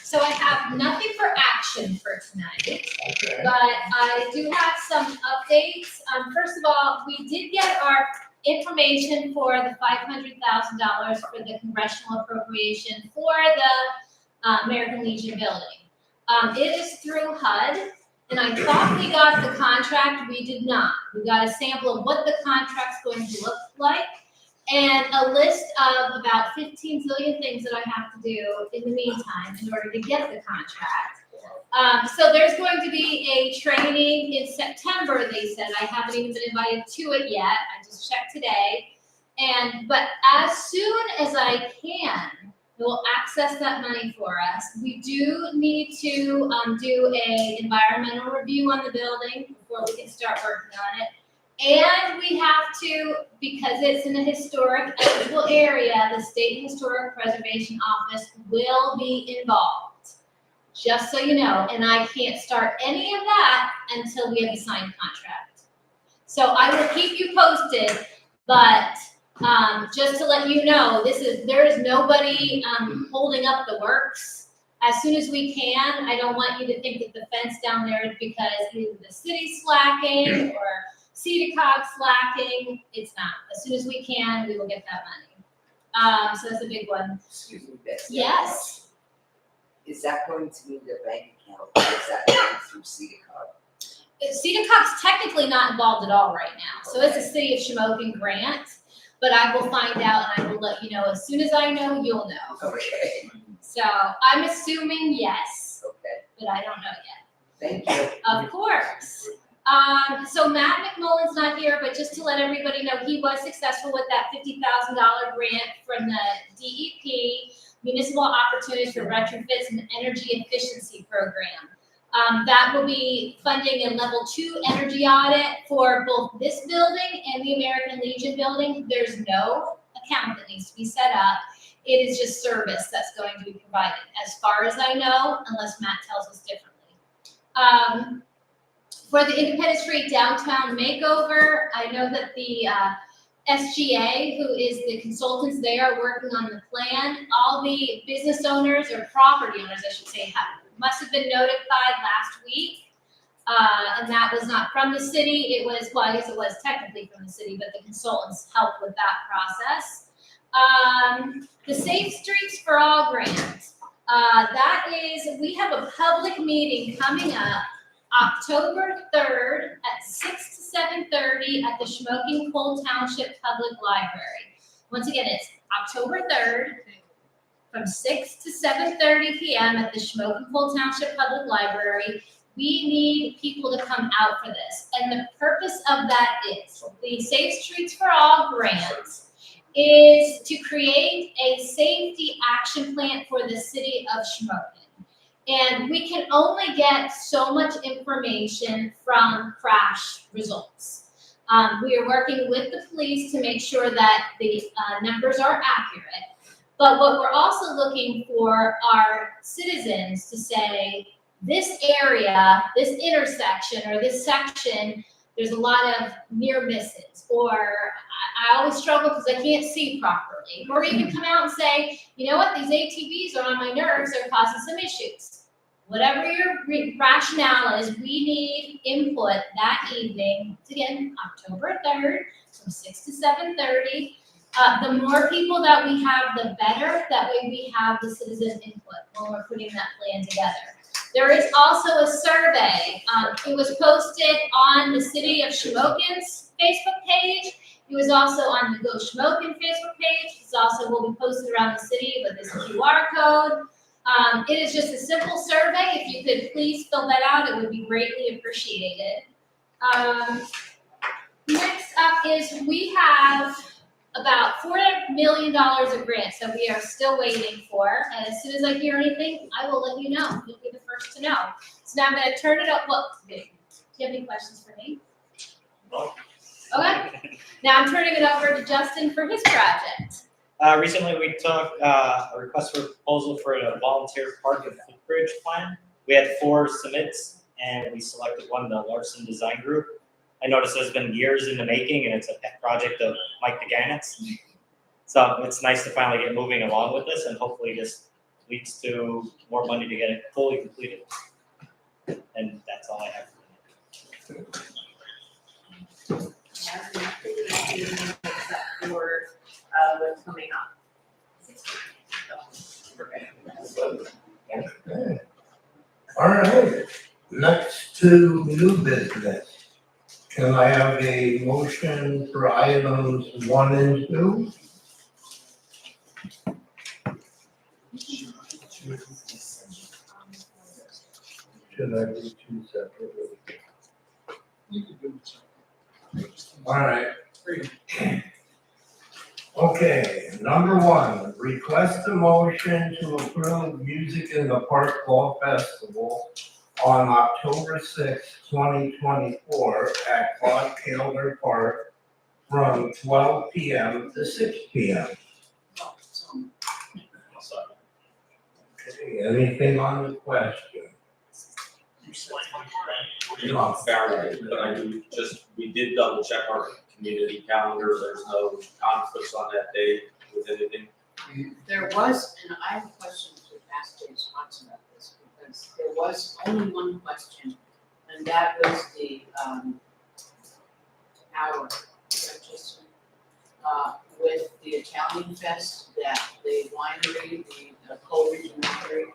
So I have nothing for action for tonight, Okay. but I do have some updates. First of all, we did get our information for the $500,000 for the congressional appropriation for the American Legion building. It is through HUD, and I thought we got the contract. We did not. We got a sample of what the contract's going to look like, and a list of about 15 zillion things that I have to do in the meantime in order to get the contract. So there's going to be a training in September, they said. I haven't even been invited to it yet. I just checked today. But as soon as I can, we'll access that money for us. We do need to do an environmental review on the building before we can start working on it. And we have to, because it's in a historic eligible area, the State Historic Preservation Office will be involved. Just so you know, and I can't start any of that until we have a signed contract. So I will keep you posted, but just to let you know, there is nobody holding up the works. As soon as we can, I don't want you to think that the fence down there is because either the city's slacking or CEDACOG's slacking. It's not. As soon as we can, we will get that money. So that's a big one. Excuse me, Betsy. Yes. Is that going to be their bank account, or is that going through CEDACOG? CEDACOG's technically not involved at all right now. So it's a City of Shamokin grant, but I will find out and I will let you know. As soon as I know, you'll know. Okay. So I'm assuming yes, Okay, but I don't know yet. thank you. Of course. So Matt McMullen's not here, but just to let everybody know, he was successful with that $50,000 grant from the DEP, Municipal Opportunities for Retrofits and Energy Efficiency Program. That will be funding a level 2 energy audit for both this building and the American Legion building. There's no account that needs to be set up. It is just service that's going to be provided, as far as I know, unless Matt tells us differently. For the Independence Street downtown makeover, I know that the SGA, who is the consultants, they are working on the plan. All the business owners, or property owners, I should say, must have been notified last week. And that was not from the city. It was, well, I guess it was technically from the city, but the consultants helped with that process. The Safe Streets for All grant. That is, we have a public meeting coming up October 3rd at 6 to 7:30 at the Shamokin Cole Township Public Library. Once again, it's October 3rd from 6 to 7:30 p.m. at the Shamokin Cole Township Public Library. We need people to come out for this. And the purpose of that is the Safe Streets for All grant is to create a safety action plan for the city of Shamokin. And we can only get so much information from crash results. We are working with the police to make sure that the numbers are accurate. But what we're also looking for are citizens to say, this area, this intersection, or this section, there's a lot of near misses, or I always struggle because I can't see properly. Or even come out and say, you know what, these ATVs are on my nerves, they're causing some issues. Whatever your rationale is, we need input that evening. It's again, October 3rd, from 6 to 7:30. The more people that we have, the better. That way we have the citizen input when we're putting that plan together. There is also a survey. It was posted on the City of Shamokin's Facebook page. It was also on the Go Shamokin Facebook page. It's also will be posted around the city with this QR code. It is just a simple survey. If you could please fill that out, it would be greatly appreciated. Next up is we have about $4 million of grants that we are still waiting for. And as soon as I hear anything, I will let you know. You'll be the first to know. So now I'm going to turn it up. Well, do you have any questions for me? No. Okay. Now I'm turning it over to Justin for his project. Recently, we took a request for proposal for a volunteer park and footbridge plan. We had 4 submits, and we selected one, the Larson Design Group. I noticed it's been years in the making, and it's a pet project of Mike DeGanet's. So it's nice to finally get moving along with this, and hopefully this leads to more money to get it fully completed. And that's all I have. Except for what's coming up. Okay. All right, next to new business. Can I have a motion for items 1 and 2? Should I do 2 separately? All right. Okay, number 1, request a motion to approve Music in the Park Fall Festival on October 6, 2024 at Claude Calder Park from 12 p.m. to 6 p.m. Okay, anything on the question? Not fair, but I do just, we did double check our community calendar. There's no conflicts on that day with anything. There was, and I have a question to ask James Watson about this, because there was only one question, and that was the hour, with the Italian Fest, that the winery, the Cole Region Winery,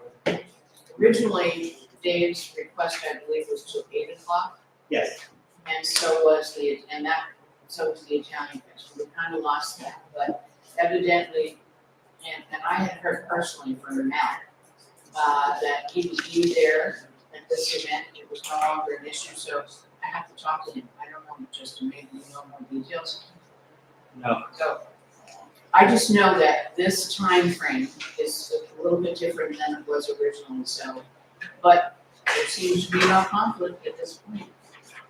originally Dave's request, I believe, was till 8 o'clock. Yes. And so was the Italian Fest. We kind of lost that, but evidently, and I had heard personally from Matt, that he would be there at this event. It was no longer an issue, so I have to talk to him. I don't know, just to maybe know more details. No. So, I just know that this time frame is a little bit different than it was originally, so, but there seems to be no conflict at this point.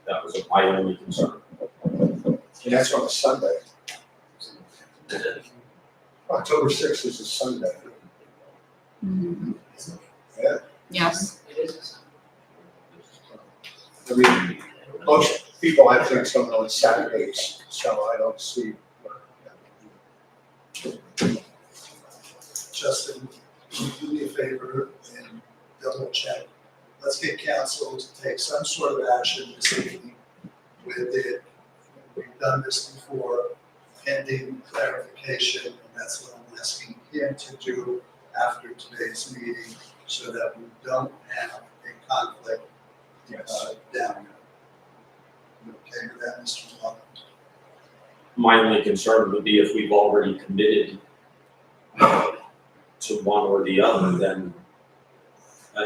That was my only concern. And that's on a Sunday. October sixth is a Sunday. Yeah. Yes. I mean, most people have things going on Saturdays, so I don't see. Justin, can you do me a favor and double check? Let's get council to take some sort of action this evening with it. We've done this before, pending clarification, and that's what I'm asking him to do after today's meeting, so that we don't have a conflict down there. You okay with that, Mr. Walker? My only concern would be if we've already committed to one or the other, then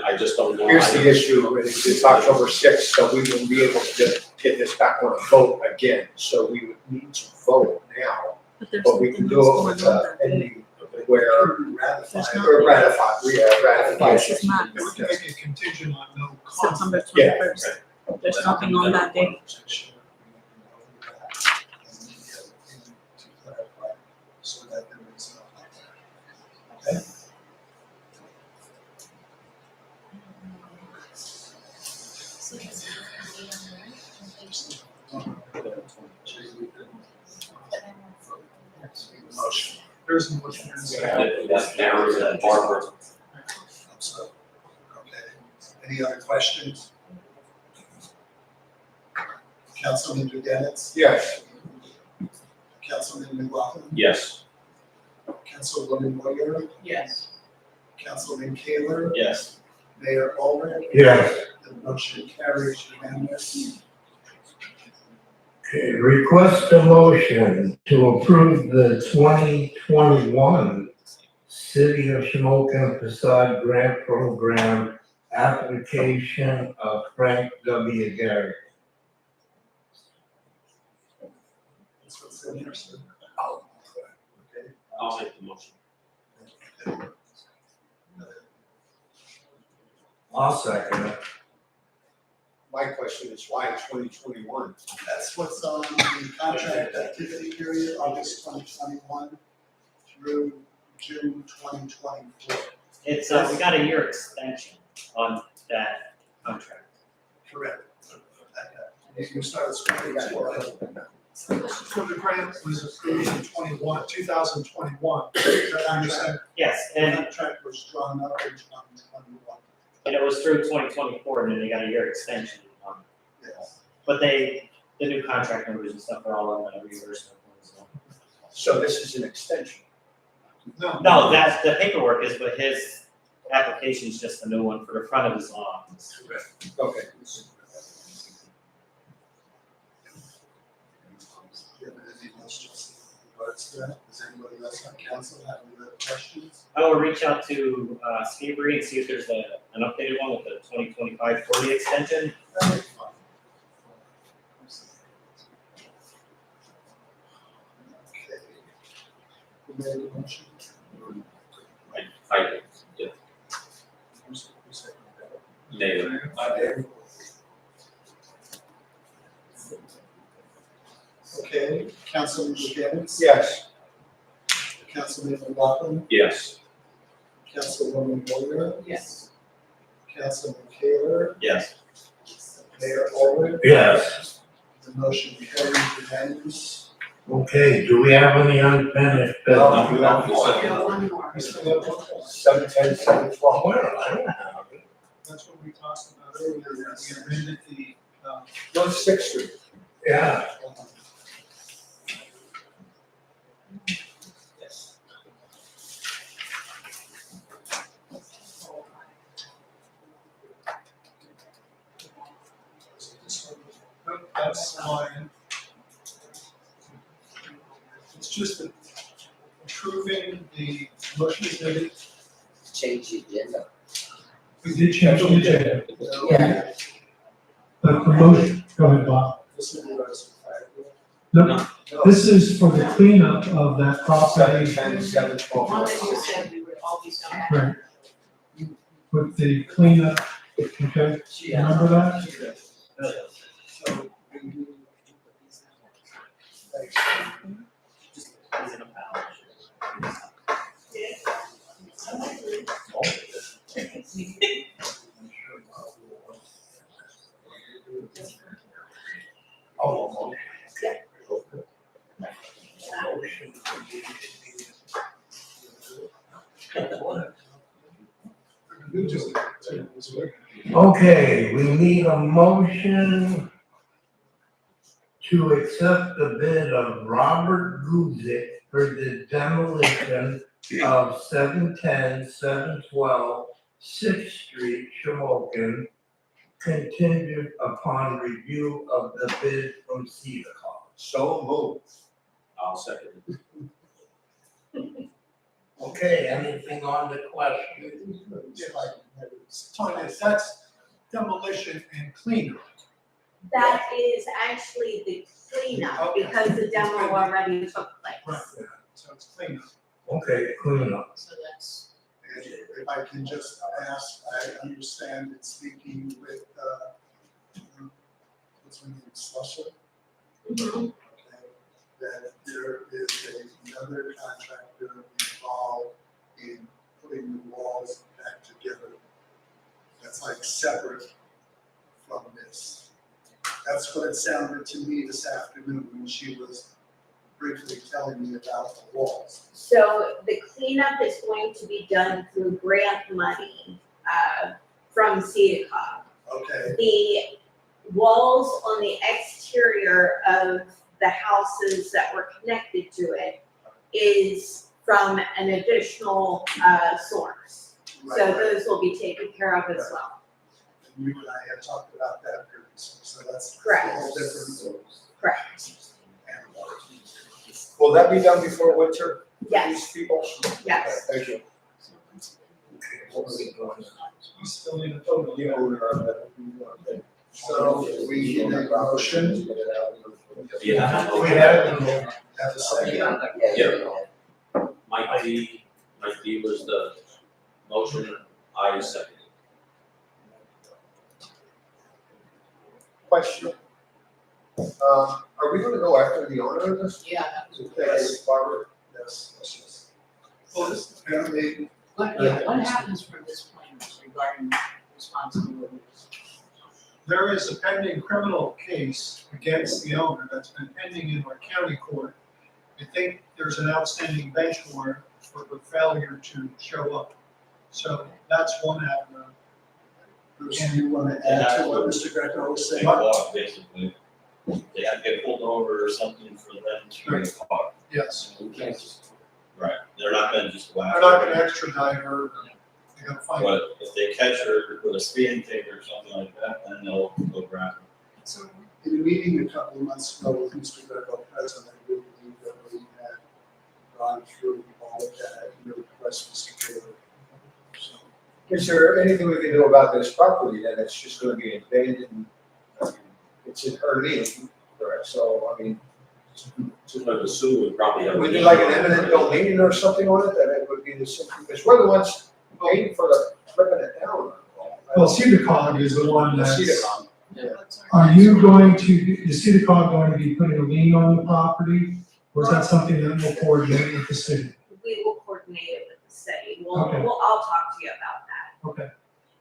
I just don't know. Here's the issue, it's October sixth, so we wouldn't be able to get this back on a vote again, so we would need to vote now. But we can do it with ending where Ratify. or ratify, ratification. We can make it contingent on no conflict. September Yeah, 21st. There's nothing on that day. So that there is no conflict. Okay? Motion. There's a motion. That's narrows that Barbara. So, okay. Any other questions? Councilman Duganitz? Yes, Councilman McLaughlin? Yes. Councilwoman Moyer? Yes. Councilman Kaler? Yes. Mayor Ulrich? Yes. The motion carries unanimously. Okay, request a motion to approve the 2021 City of Shamokin Facade Grant Program application of Frank W. Gary. That's what's in here, sir. Okay. I'll make the motion. I'll second it. my question is why 2021? That's what's on the contract activity period, August 2021 through June 2024. It's, we got a year extension on that contract. Correct. You started spending that work. So the grant was approved in 2021. Is that how you said? Yes, The and, contract was drawn up in 2021. and it was through 2024, and then they got a year extension. Yes. But the new contract numbers and stuff are all on the reimbursement as well. So this is an extension. No, that's, the paperwork is, but his application's just a new one for the front of his lawn. Okay. Do you have anything else, Justin, in regards to that? Does anybody else on council have any other questions? I will reach out to Skavery and see if there's an updated one with the 2025 40 extension. That would be fine. Okay. Who made the motion? I, yeah, Who seconded that? Mayor. Dave. Okay, Councilman Duganitz? Yes. Councilman McLaughlin? Yes. Councilwoman Moyer? Yes. Councilman Kaler? Yes. Mayor Ulrich? Yes. The motion carries unanimous. Okay, do we have any unfinished No, business? you have We one. got one more. 710, 712. Well, I don't have it. That's what we talked about earlier, that we amended the, North Sixth Street. Yeah. Yes. that's mine. It's just approving the motion made. Change the agenda. We did change the agenda, Yeah. but the motion, go ahead, Bob. This is regards to No, this is for the cleanup of that property 710, 712. One that you said we would all be so happy. Right. with the cleanup, okay? Remember that? So, we need Just, is it a balance? Oh, okay, we need a motion to accept the bid of Robert Guzik for the demolition of 710, 712 6th Street, Shamokin, contingent upon review of the bid from CEDACOG. So moved. I'll second it. Okay, anything on the question? Tanya, that's demolition and cleanup. That is actually the cleanup, because the demo already took place. So it's cleanup. Okay, clean up. So that's, And if I can just ask, I understand in speaking with, what's her name, Slusser? Okay, that there is another contractor involved in putting the walls back together. That's like separate from this. That's what it sounded to me this afternoon when she was briefly telling me about the walls. So the cleanup is going to be done through grant money, from CEDACOG. Okay, The walls on the exterior of the houses that were connected to it is from an additional, source. So right, those will be taken care of as well. and you and I had talked about that previously, so that's a Correct. whole different Correct. animal. Will that be done before winter? Yes, These people? yes. Thank you. We still need a total. The owner of it. So we need a motion, Yeah. We have have a second. Yeah. Mike D was the motion, I seconded. Question. Are we gonna go after the owner of this? yeah, that was, Okay, Barbara? Yes, yes. Well, Well, apparently, what happens from this point regarding responsibilities? there is a pending criminal case against the owner that's been pending in our county court. I think there's an outstanding bench warrant for her failure to show up. So that's one avenue. Bruce, you want to add to what Mr. Greco was saying? Walk, basically. They have to get pulled over or something for them to bring a car. Yes. We can't just. Right, they're not gonna just go They're after not her. gonna extradite her. They gotta find her. But if they catch her with a speeding ticket or something like that, then they'll go grab her. So, In a meeting a couple of months ago with Mr. Greco present, I do believe that we had gone through all of that, your request, Mr. Taylor. So, Is there anything we can do about this property then? It's just gonna be abandoned? It's in her name, correct? So, I mean, Just like the sewer would probably have. we do like an eminent domain or something on it, that it would be the same, because we're the ones paying for the flipping it down. Well, CEDACOG is the one that's, CEDACOG. are you going to, is CEDACOG going to be putting a lien on the property? Or is that something that will coordinate with the city? We will coordinate it with the city. Okay. I'll talk to you about that. Okay,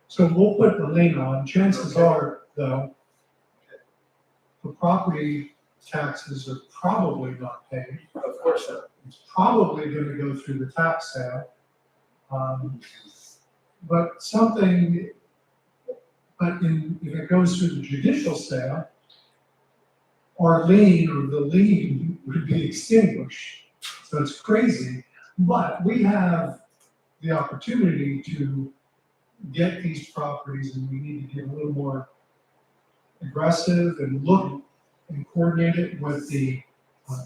so we'll put the lien on, chances are, though, the property taxes are probably not paid. Of course not. It's probably gonna go through the tax sale. But something, if it goes through the judicial sale, our lien or the lien would be extinguished. So it's crazy, but we have the opportunity to get these properties, and we need to get a little more aggressive and look and coordinate it with the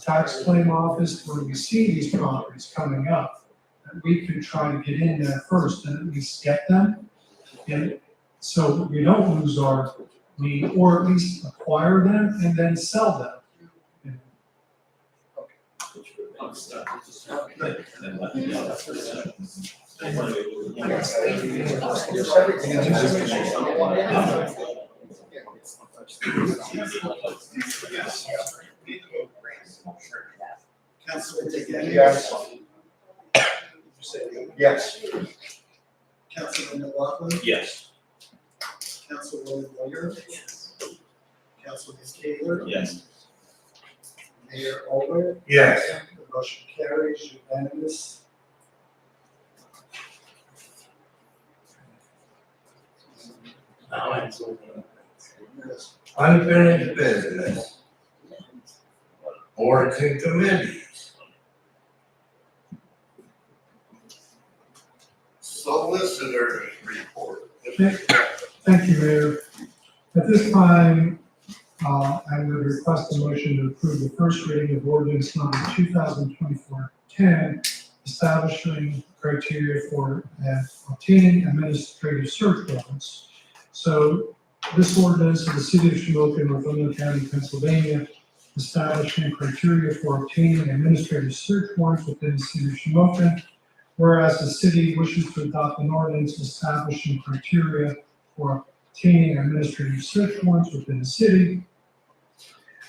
tax claim office when we see these properties coming up. That we can try to get in there first and at least get them. And so that we don't lose our lien, or at least acquire them and then sell them. There's everything in this. Councilman Tajani? Yes. Yes. Councilman McLaughlin, Yes. Councilwoman Moyer, Yes. Councilman Taylor, Yes. Mayor Over, Yes. the motion carries unanimous. Unfinished business. Boards and committees. Solicitor's report. Thank you, Mayor. At this time, I would request a motion to approve the first reading of ordinance number 2024-10, establishing criteria for obtaining administrative search warrants. So this ordinance of the city of Shamokin, Northumberland County, Pennsylvania, establishing criteria for obtaining administrative search warrants within the city of Shamokin. Whereas the city wishes to adopt an ordinance establishing criteria for obtaining administrative search warrants within the city.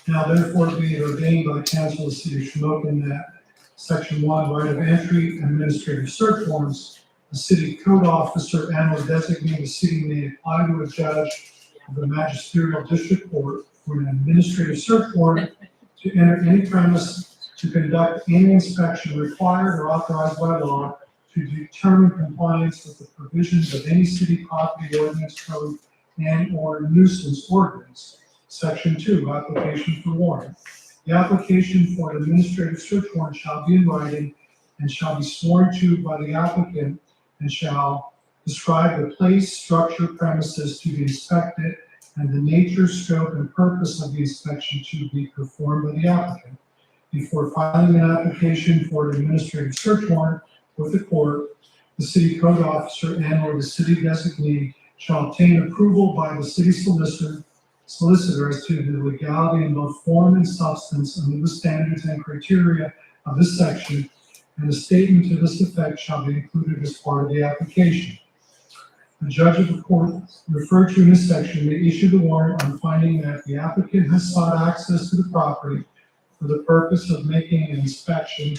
Now therefore be it ordained by the council of the city of Shamokin that section 1, right of entry, administrative search warrants, the city code officer and or designate the city may apply to a judge of the magisterial district court for an administrative search warrant to enter any premise, to conduct any inspection required or authorized by law, to determine compliance with the provisions of any city property ordinance code and or nuisance ordinance. Section 2, application for warrant. The application for an administrative search warrant shall be in writing and shall be sworn to by the applicant and shall describe the place, structure, premises to be inspected and the nature, scope, and purpose of the inspection to be performed by the applicant. Before filing an application for an administrative search warrant with the court, the city code officer and or the city designee shall obtain approval by the city solicitor as to the legality in both form and substance under the standards and criteria of this section, and a statement to this effect shall be included as part of the application. The judge of the court referred to in this section may issue the warrant on finding that the applicant has sought access to the property for the purpose of making an inspection,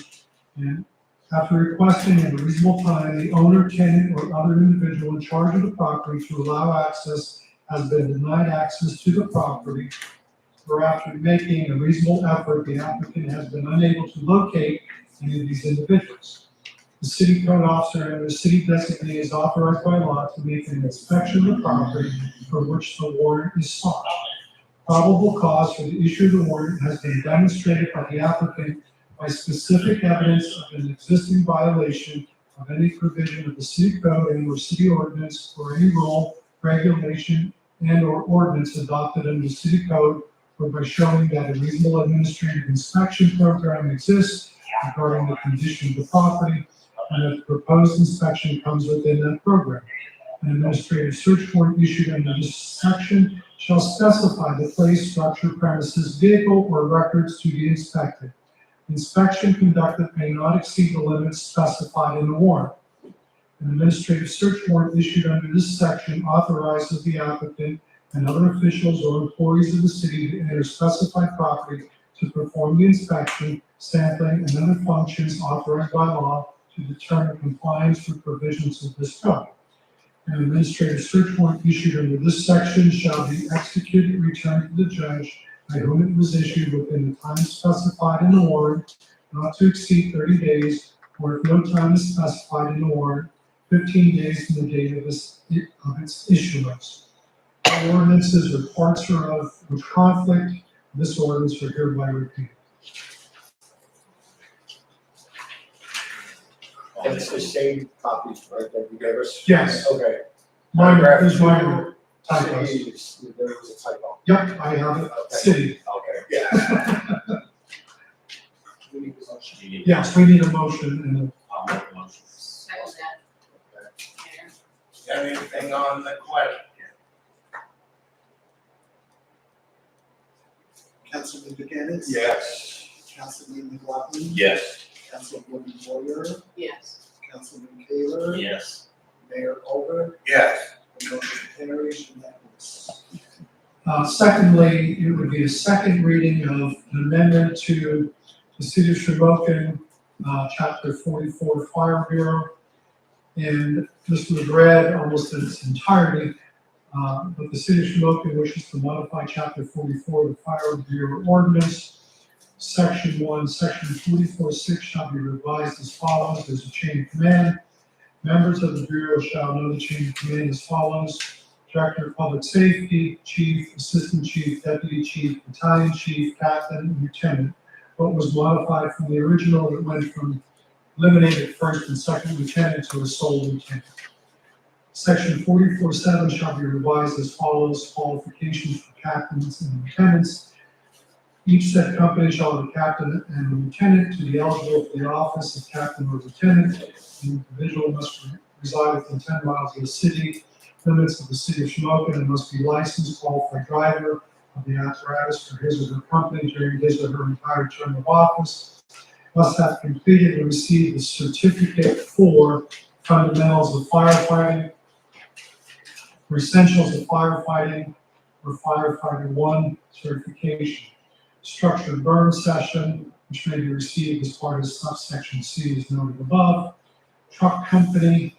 and after requesting in a reasonable time, the owner, tenant, or other individual in charge of the property to allow access has been denied access to the property, or after making a reasonable effort, the applicant has been unable to locate any of these individuals. The city code officer and the city designee is authorized by law to make an inspection of the property for which the warrant is sought. Probable cause for the issue of the warrant has been demonstrated by the applicant by specific evidence of an existing violation of any provision of the city code and or city ordinance or any rule, regulation, and or ordinance adopted under the city code, or by showing that a reasonable administrative inspection program exists regarding the condition of the property, and that the proposed inspection comes within that program. An administrative search warrant issued under this section shall specify the place, structure, premises, vehicle, or records to be inspected. Inspection conducted may not exceed the limits specified in the warrant. An administrative search warrant issued under this section authorizes the applicant and other officials or employees of the city to enter specified property to perform the inspection, sampling, and other functions authorized by law to determine compliance with provisions of this code. An administrative search warrant issued under this section shall be executed and returned to the judge by whom it was issued within the time specified in the warrant, not to exceed 30 days, or if no time is specified in the warrant, 15 days from the date of its issuance. All ordinances or parts thereof which conflict with this ordinance are hereby repealed. And it's the same copies, right, that you gave us? Yes. Okay. Minor, Paragraph there's two, minor typos. cities, there was a typo. Yep, I have it, city. Okay, yeah. We need a motion. Yes, we need a motion and I'll make a motion. Second that. Mayor. Anything on the question? Councilman McGinnis? Yes. Councilman McLaughlin? Yes. Councilwoman Moyer? Yes. Councilman Taylor? Yes. Mayor Over? Yes. The motion carries unanimous. secondly, it would be a second reading of an amendment to the City of Shamokin, Chapter 44 Fire Bureau. and this was read almost in its entirety. But the city of Shamokin wishes to modify chapter 44 of the Fire Bureau Ordinance. Section 1, section 44-6 shall be revised as follows. There's a chain of command. Members of the Bureau shall know the chain of command as follows: Director of Public Safety, Chief, Assistant Chief, Deputy Chief, Battalion Chief, Captain, and Lieutenant. What was modified from the original, that went from eliminated first and second lieutenant to a sole lieutenant. Section 44-7 shall be revised as follows: qualifications for captains and lieutenants. Each said company shall have a captain and a lieutenant to be eligible for the office of captain or lieutenant. The individual must reside within 10 miles of the city limits of the city of Shamokin and must be licensed qualified driver of the apparatus for his or her company during his or her entire term of office. Must have completed and received the certificate for fundamentals of firefighting, or essentials of firefighting, or firefighter 1 certification. Structured burn session, which may be received as part of subsection C as noted above. Truck company,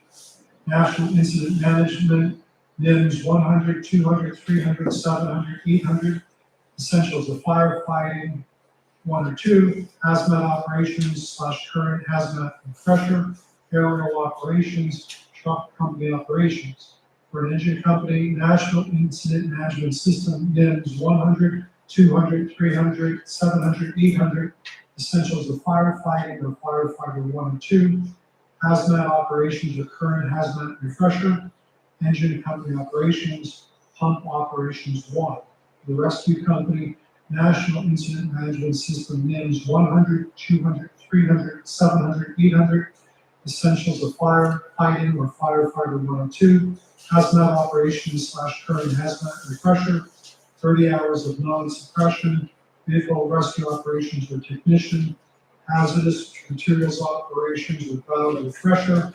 National Incident Management, NIMS 100, 200, 300, 700, 800. Essentials of firefighting 1 or 2. Hazmat operations / current hazmat refresher. Aerial operations, truck company operations. For an engine company, National Incident Management System, NIMS 100, 200, 300, 700, 800, essentials of firefighting or firefighter 1 and 2, hazmat operations or current hazmat refresher, engine company operations, pump operations 1. The rescue company, National Incident Management System, NIMS 100, 200, 300, 700, 800, essentials of firefighting or firefighter 1 and 2, hazmat operations / current hazmat refresher, 30 hours of non-suppression, vehicle rescue operations with technician, hazardous materials operations with valve refresher,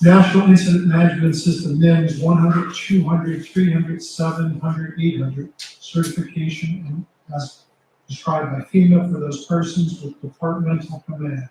National Incident Management System, NIMS 100, 200, 300, 700, 800, certification and as described by FEMA for those persons with departmental command.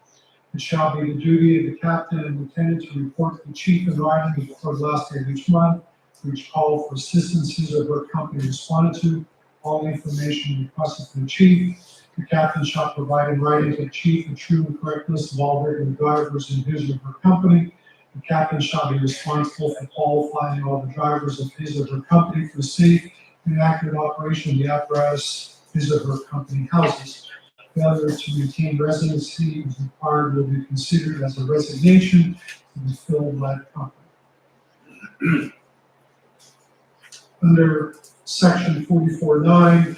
It shall be the duty of the captain and lieutenant to report to the chief in writing before the last day of each month, for each call for assistance his or her company responded to. All information requested from the chief. The captain shall provide in writing to the chief a true and correct list of all regular drivers in his or her company. The captain shall be responsible for qualifying all the drivers of his or her company for safe and accurate operation of the apparatus his or her company houses. Failure to maintain residency is required will be considered as a resignation to be filled by the company. Under section 44-9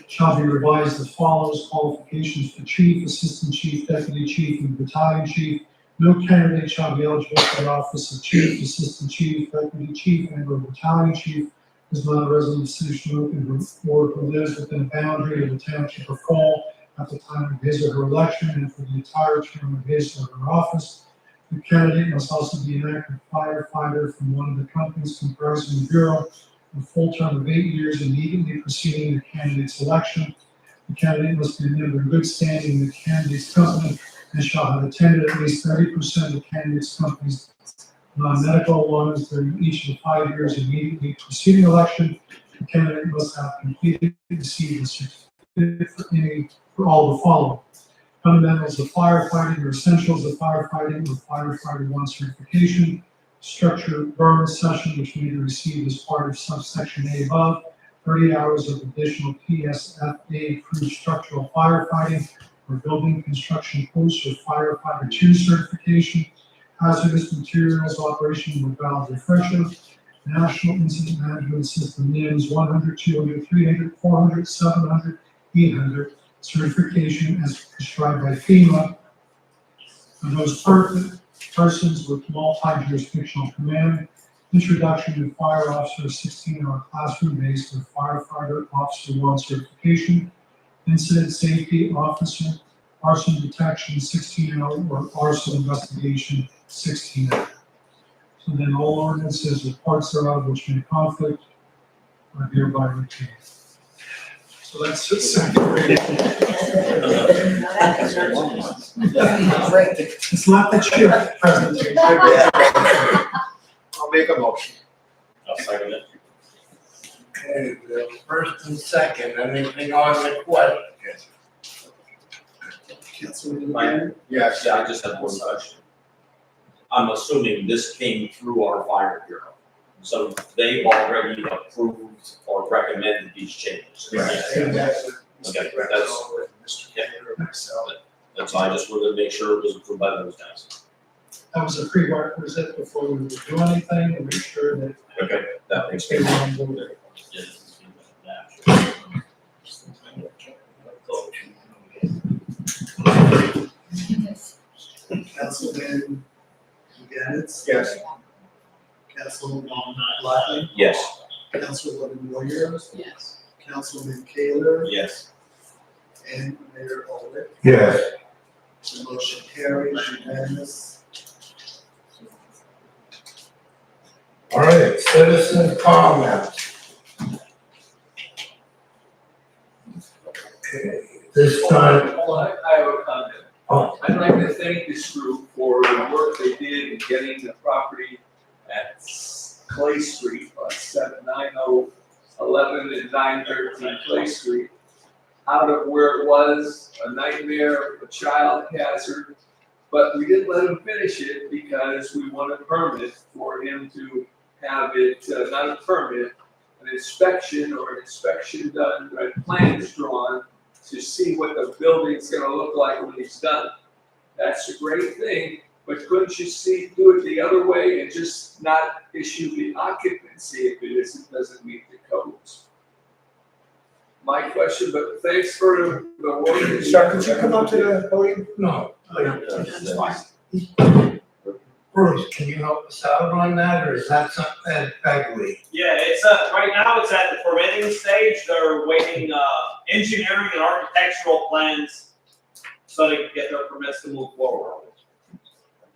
shall be revised as follows: qualifications for chief, assistant chief, deputy chief, and battalion chief. No candidate shall be eligible for the office of chief, assistant chief, deputy chief, and or battalion chief who is not a resident of the city of Shamokin or who lives within a boundary of the township or call at the time of his or her election and for the entire term of his or her office. The candidate must also be an active firefighter from one of the companies comprising the bureau, a full term of 8 years immediately preceding the candidate's election. The candidate must be a member in good standing in the candidate's company and shall have attended at least 30% of the candidate's company's non-medical ones during each of the 5 years immediately preceding election. The candidate must have completed and received a certificate for all the following: fundamentals of firefighting or essentials of firefighting or firefighter 1 certification, structured burn session which may be received as part of subsection A above, 30 hours of additional PSFA approved structural firefighting or building construction course or firefighter 2 certification, hazardous materials operation with valve refresher, National Incident Management System NIMS 100, 200, 300, 400, 700, 800 certification as prescribed by FEMA for those persons with multi-jurisdictional command. Introduction to Fire Officer 16-hour classroom-based or Firefighter Officer 1 certification. Incident Safety Officer, Arson Detection 16-hour or Arson Investigation 16-hour. So then all ordinances or parts thereof which may conflict are hereby retained. So that's the second reading. It's not the chip presentation. I'll make a motion. I'll second it. Okay, the first and second, anything on the question? Councilman Mike? Leeang, Yes. Yeah, I just have one question. I'm assuming this came through our fire bureau. So they've already approved or recommended these changes. Yes. Okay, that's, yeah. That's all. I just wanted to make sure it was approved by those guys. That was a prerequisite before we would do anything, to make sure that Okay, that makes they sense. were on board. Councilman Gannis, Yes. Councilman Blackman, Yes. Councilwoman Moyer, Yes. Councilman Kaler, Yes. and Mayor Older. Yes. The motion carries unanimous. All right, citizen comments. Okay, this time, Well, I have a comment. oh, I'd like to thank this group for the work they did in getting the property at Clay Street on 79011 and 913 Clay Street out of where it was a nightmare, a child hazard. But we didn't let him finish it because we wanted a permit for him to have it, not a permit, an inspection done, right, plans drawn to see what the building's gonna look like when he's done. That's a great thing, but couldn't you do it the other way and just not issue the occupancy if it doesn't meet the codes? My question, but thanks for the work. Sir, could you come up to the podium? no, That's fine. Bruce, can you help us out on that, or is that something that Begley? Yeah, it's, right now it's at the permitting stage, they're waiting, engineering and architectural plans so they can get their permits to move forward.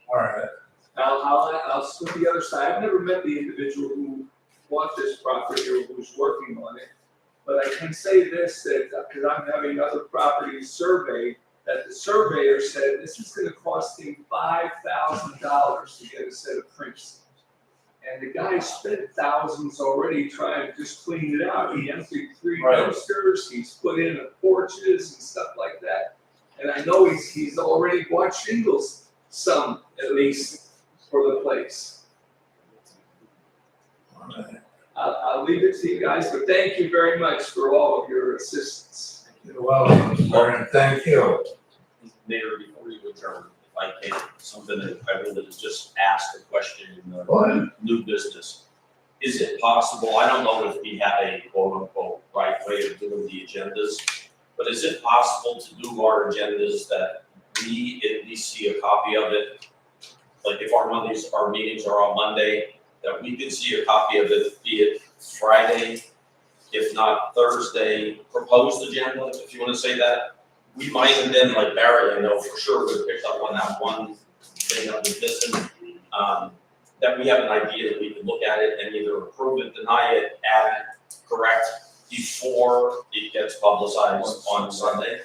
All right, I'll split the other side. I've never met the individual who bought this property or who's working on it. But I can say this, that, because I'm having other properties surveyed, that the surveyor said this is gonna cost him $5,000 to get a set of prints. And the guy spent thousands already trying to just clean it out. He emptied 3 Right. dumpsters, he's put in the porches and stuff like that. And I know he's already bought shingles, some at least, for the place. all right. I'll leave it to you guys, but thank you very much for all of your assistance. You're welcome, sir, and thank you. Mayor, before you adjourn, if I can, something that I wanted to just ask a question in the Go ahead. new business. Is it possible, I don't know if we have a quote unquote right way of doing the agendas, but is it possible to do our agendas that we at least see a copy of it? Like if our meetings are on Monday, that we can see a copy of it, be it Friday, if not Thursday, proposed agenda, if you wanna say that. We might have been, like Barry, I know for sure, would pick up on that one thing that was missing. That we have an idea that we can look at it and either approve it, deny it, add it, correct, before it gets publicized on Sunday.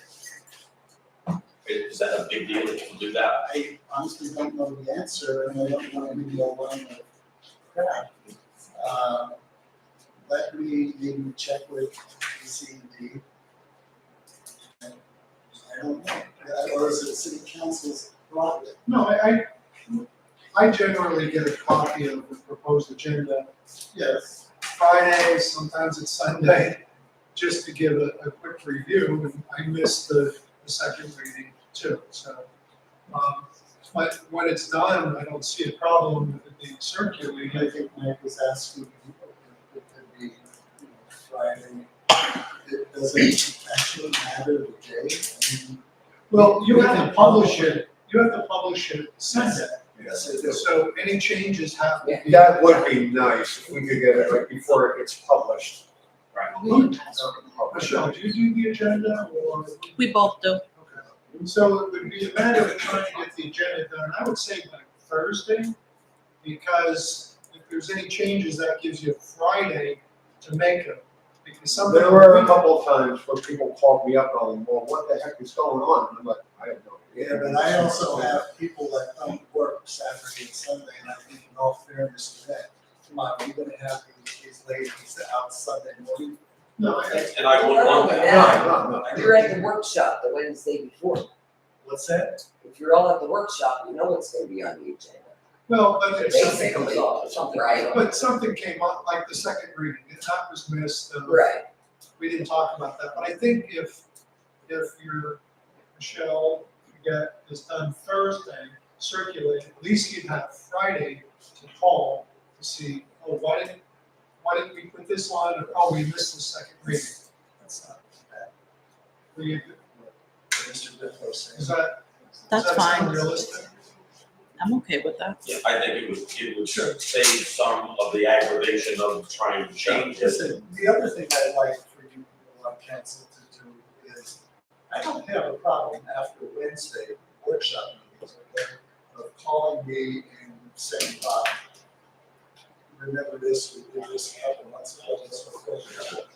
Is that a big deal if you do that? I honestly don't know the answer, and I don't want to give you a line of crap. Let me maybe check with the C&D. I don't know, or is it city council's problem? No, I generally get a copy of the proposed agenda Yes. Friday, sometimes it's Sunday, just to give a quick review, and I missed the second reading too, so. But when it's done, I don't see a problem with it being circulated. I think Mike was asking if it could be, Friday. It doesn't actually matter the day. I mean, Well, you have to publish it Sunday, yes, it is. so any changes have to be. That would be nice if we could get it right before it gets published. Michelle, do you do the agenda or? We both do. Okay. So it would be a matter of trying to get the agenda done, I would say by Thursday, because if there's any changes, that gives you Friday to make them. Because something. There were a couple of times where people called me up going, well, what the heck is going on? And I'm like, I have no idea. Yeah, but I also have people that come to work Saturday and Sunday, and I think in all fairness to that, come on, we're gonna have these ladies out Sunday morning. No, And I wouldn't want that. No. You're at the workshop the Wednesday before. What's that? If you're all at the workshop, you know what's gonna be on the agenda. well, but if something Basically, comes up, something right. comes up. But something came up, like the second reading, and that was missed. Right. We didn't talk about that, but I think if your Michelle, get this done Thursday, circulate, at least you'd have Friday to call to see, oh, why didn't we put this on, or, oh, we missed the second reading. That's not bad. What do you- Mr. Diplo said. Is that, That's does that sound fine. realistic? I'm okay with that. Yeah, I think it would save some of the aggravation of trying to change it. Listen, the other thing I'd like for you people on council to do is, I don't have a problem after Wednesday workshop meetings, okay, of calling me and saying, Bob, remember this, we did this a couple months ago, and so forth.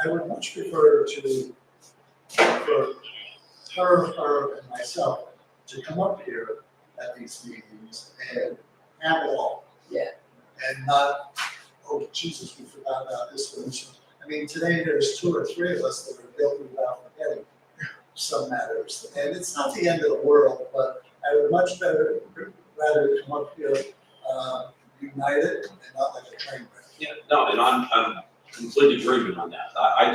I would much prefer for her and myself to come up here at these meetings and have it all. Yeah. And not, oh, Jesus, we forgot about this one. I mean, today there's 2 or 3 of us that are guilty about forgetting some matters. And it's not the end of the world, but I would much rather come up here united and not like a train wreck. Yeah, no, and I'm completely agreement on that. I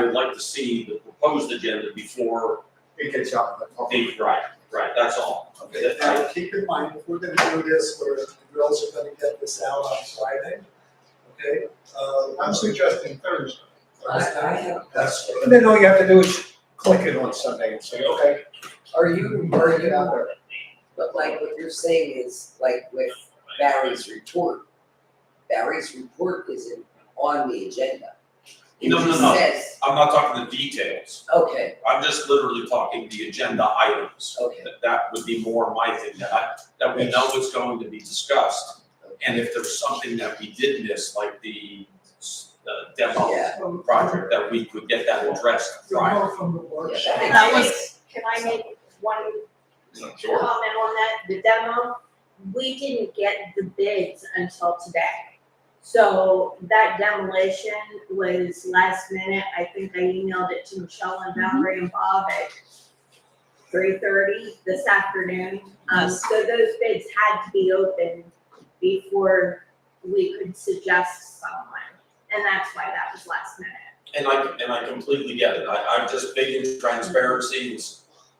would like to see the proposed agenda before It gets out of the public. right, that's all. Okay, now keep in mind, if we're gonna do this, the girls are gonna get this out on Friday, okay? I'm suggesting Thursday. I have. That's And then all you have to do is click it on Sunday and say, okay, Are you, get out there. but like what you're saying is, like with Barry's report isn't on the agenda. It No, just no. says, I'm not talking the details. okay, I'm just literally talking the agenda items. okay. That would be more my thing, that we know what's going to be discussed. And if there's something that we did miss, like the demo Yeah. project, that we could get that addressed Friday. More from the workshop. Yeah, Can I make, can I make one Sure. comment on that? The demo, we didn't get the bids until today. So that demolition was last minute. I think I emailed it to Michelle and Valerie and Bob at 3:30 this afternoon. Yes. So those bids had to be open before we could suggest someone. And that's why that was last minute. And I completely get it. I'm just big in transparency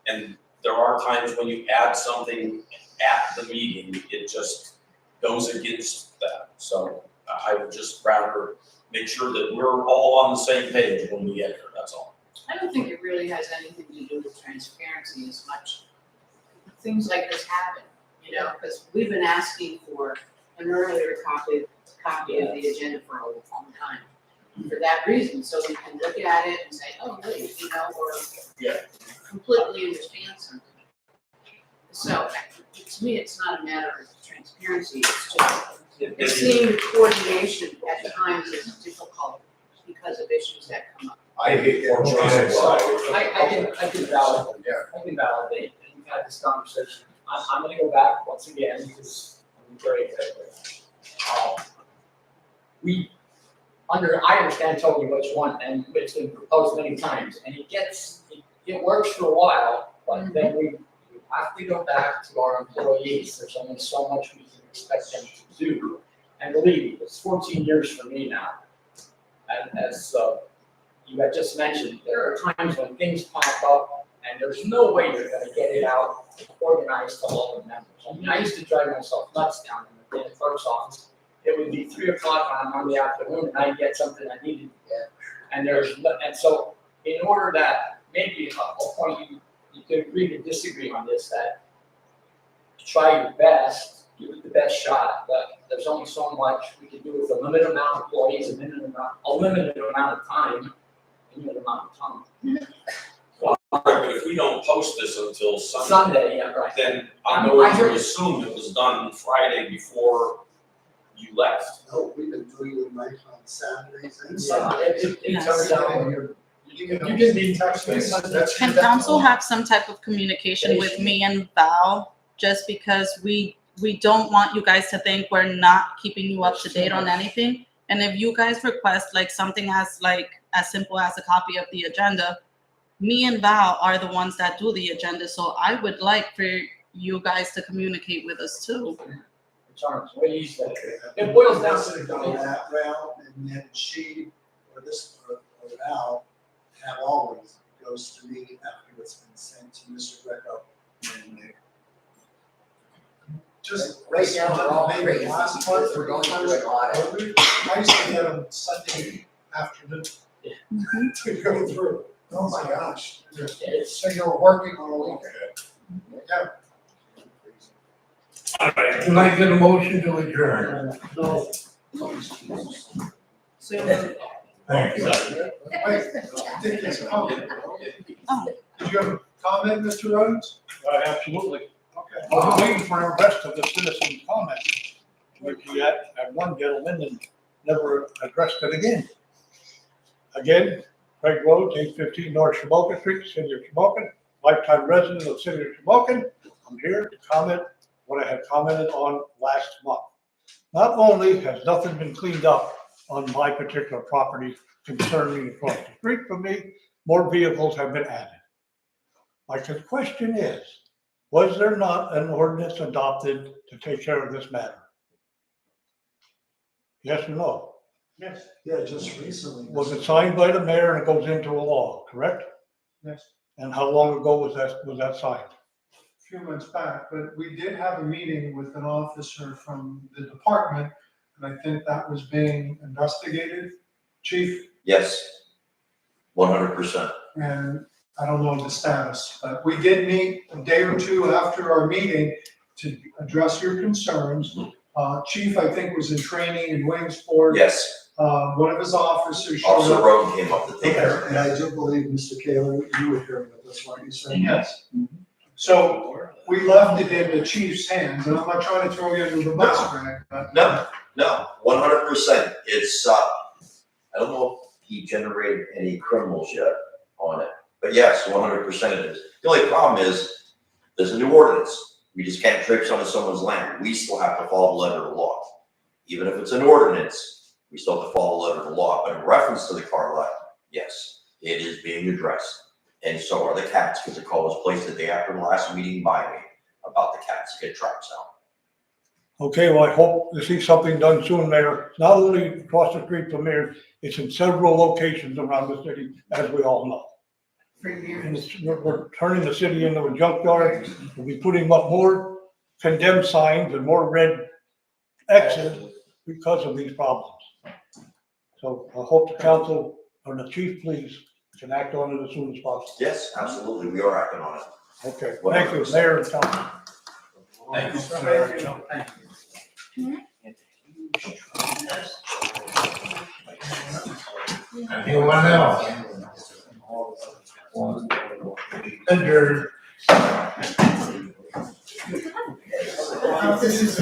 and there are times when you add something at the meeting, it just goes against that. So I would just rather make sure that we're all on the same page when we get here, that's all. I don't think it really has anything to do with transparency as much. Things like this happen, you know, because we've been asking for an earlier copy of the agenda for a long time. For that reason, so we can look at it and say, oh, wait, you know, or completely understand something. So, to me, it's not a matter of transparency, it's just, it seemed coordination at times is difficult because of issues that come up. I hate that. I can validate, and we've had this conversation. I'm gonna go back once again, because I'm very excited. I understand totally what you want, and it's been proposed many times, and it works for a while, but then we have to go back to our employees. There's only so much we can expect them to do. And believe me, it's 14 years for me now. And as you had just mentioned, there are times when things pop up and there's no way you're gonna get it out organized to all the members. I mean, I used to drive myself nuts down in the clerk's office. It would be 3 o'clock on a Monday afternoon and I'd get something I needed to get. And so in order that, maybe I'll point you could agree to disagree on this, that try your best, give it the best shot, but there's only so much we can do with a limited amount of employees, a limited amount of time. Right, but if we don't post this until Sunday. Sunday, yeah, right. Then I'm going to assume it was done Friday before you left. No, we've been doing it right on Saturdays and Yeah, Sundays. it turns out, you didn't even text me. Can council have some type of communication with me and Val? Just because we don't want you guys to think we're not keeping you up to date on anything. And if you guys request like something as simple as a copy of the agenda, me and Val are the ones that do the agenda. So I would like for you guys to communicate with us too. Charles, what you said. It boils down to the Go that route, and then she, or this, or Val, have always, goes to me after it's been sent to Mr. Greco. And they just Right now, we're all maybe crazy last because month we're or going the through an audit. I used to get them Sunday afternoon to go through. Oh my gosh. So you're working on a weekend? Yeah. Can I get a motion to adjourn? No. Thank you. Wait, I think it's coming. Did you have a comment, Mr. Rhodes? Absolutely. Okay. I was waiting for the rest of the citizen comments, which we had one gentleman and never addressed it again. Again, Craig Rhodes, 815 North Shamokin Street, City of Shamokin, lifetime resident of the City of Shamokin. I'm here to comment what I had commented on last month. Not only has nothing been cleaned up on my particular property concerning across the street from me, more vehicles have been added. My question is, was there not an ordinance adopted to take care of this matter? Yes or no? Yes. Yeah, just recently. Was it signed by the mayor and it goes into a law, correct? Yes. And how long ago was that signed? A few months back, but we did have a meeting with an officer from the department, and I think that was being investigated, chief, Yes, 100%. and I don't know the status, but we did meet a day or two after our meeting to address your concerns. Chief, I think, was in training in Williamsport. Yes, One of his officers showed Officer up. Roden came up to take care of And it. I do believe, Mr. Kaler, you were here with us, weren't you, sir? Yes. So we left it in the chief's hands, and I'm not trying to throw you under the bus, Greg, but. No, 100%. It's, I don't know if he generated any criminals yet on it, but yes, 100% it is. The only problem is, there's a new ordinance. We just can't traipse onto someone's land. We still have to follow the letter of the law. Even if it's an ordinance, we still have to follow the letter of the law. But in reference to the car lot, yes, it is being addressed. And so are the cats, because the call was placed the day after the last meeting by me about the cats to get traps out. Okay, well, I hope to see something done soon, Mayor. Not only across the street from here, it's in several locations around the city, as we all know. And we're turning the city into a junkyard. We'll be putting up more condemned signs and more red X's because of these problems. So I hope the council or the chief, please, can act on it as soon as possible. Yes, absolutely. We are acting on it. Okay, thank you, Mayor and council. Thank you. Thank you. Anyone else? Adjourn. This is.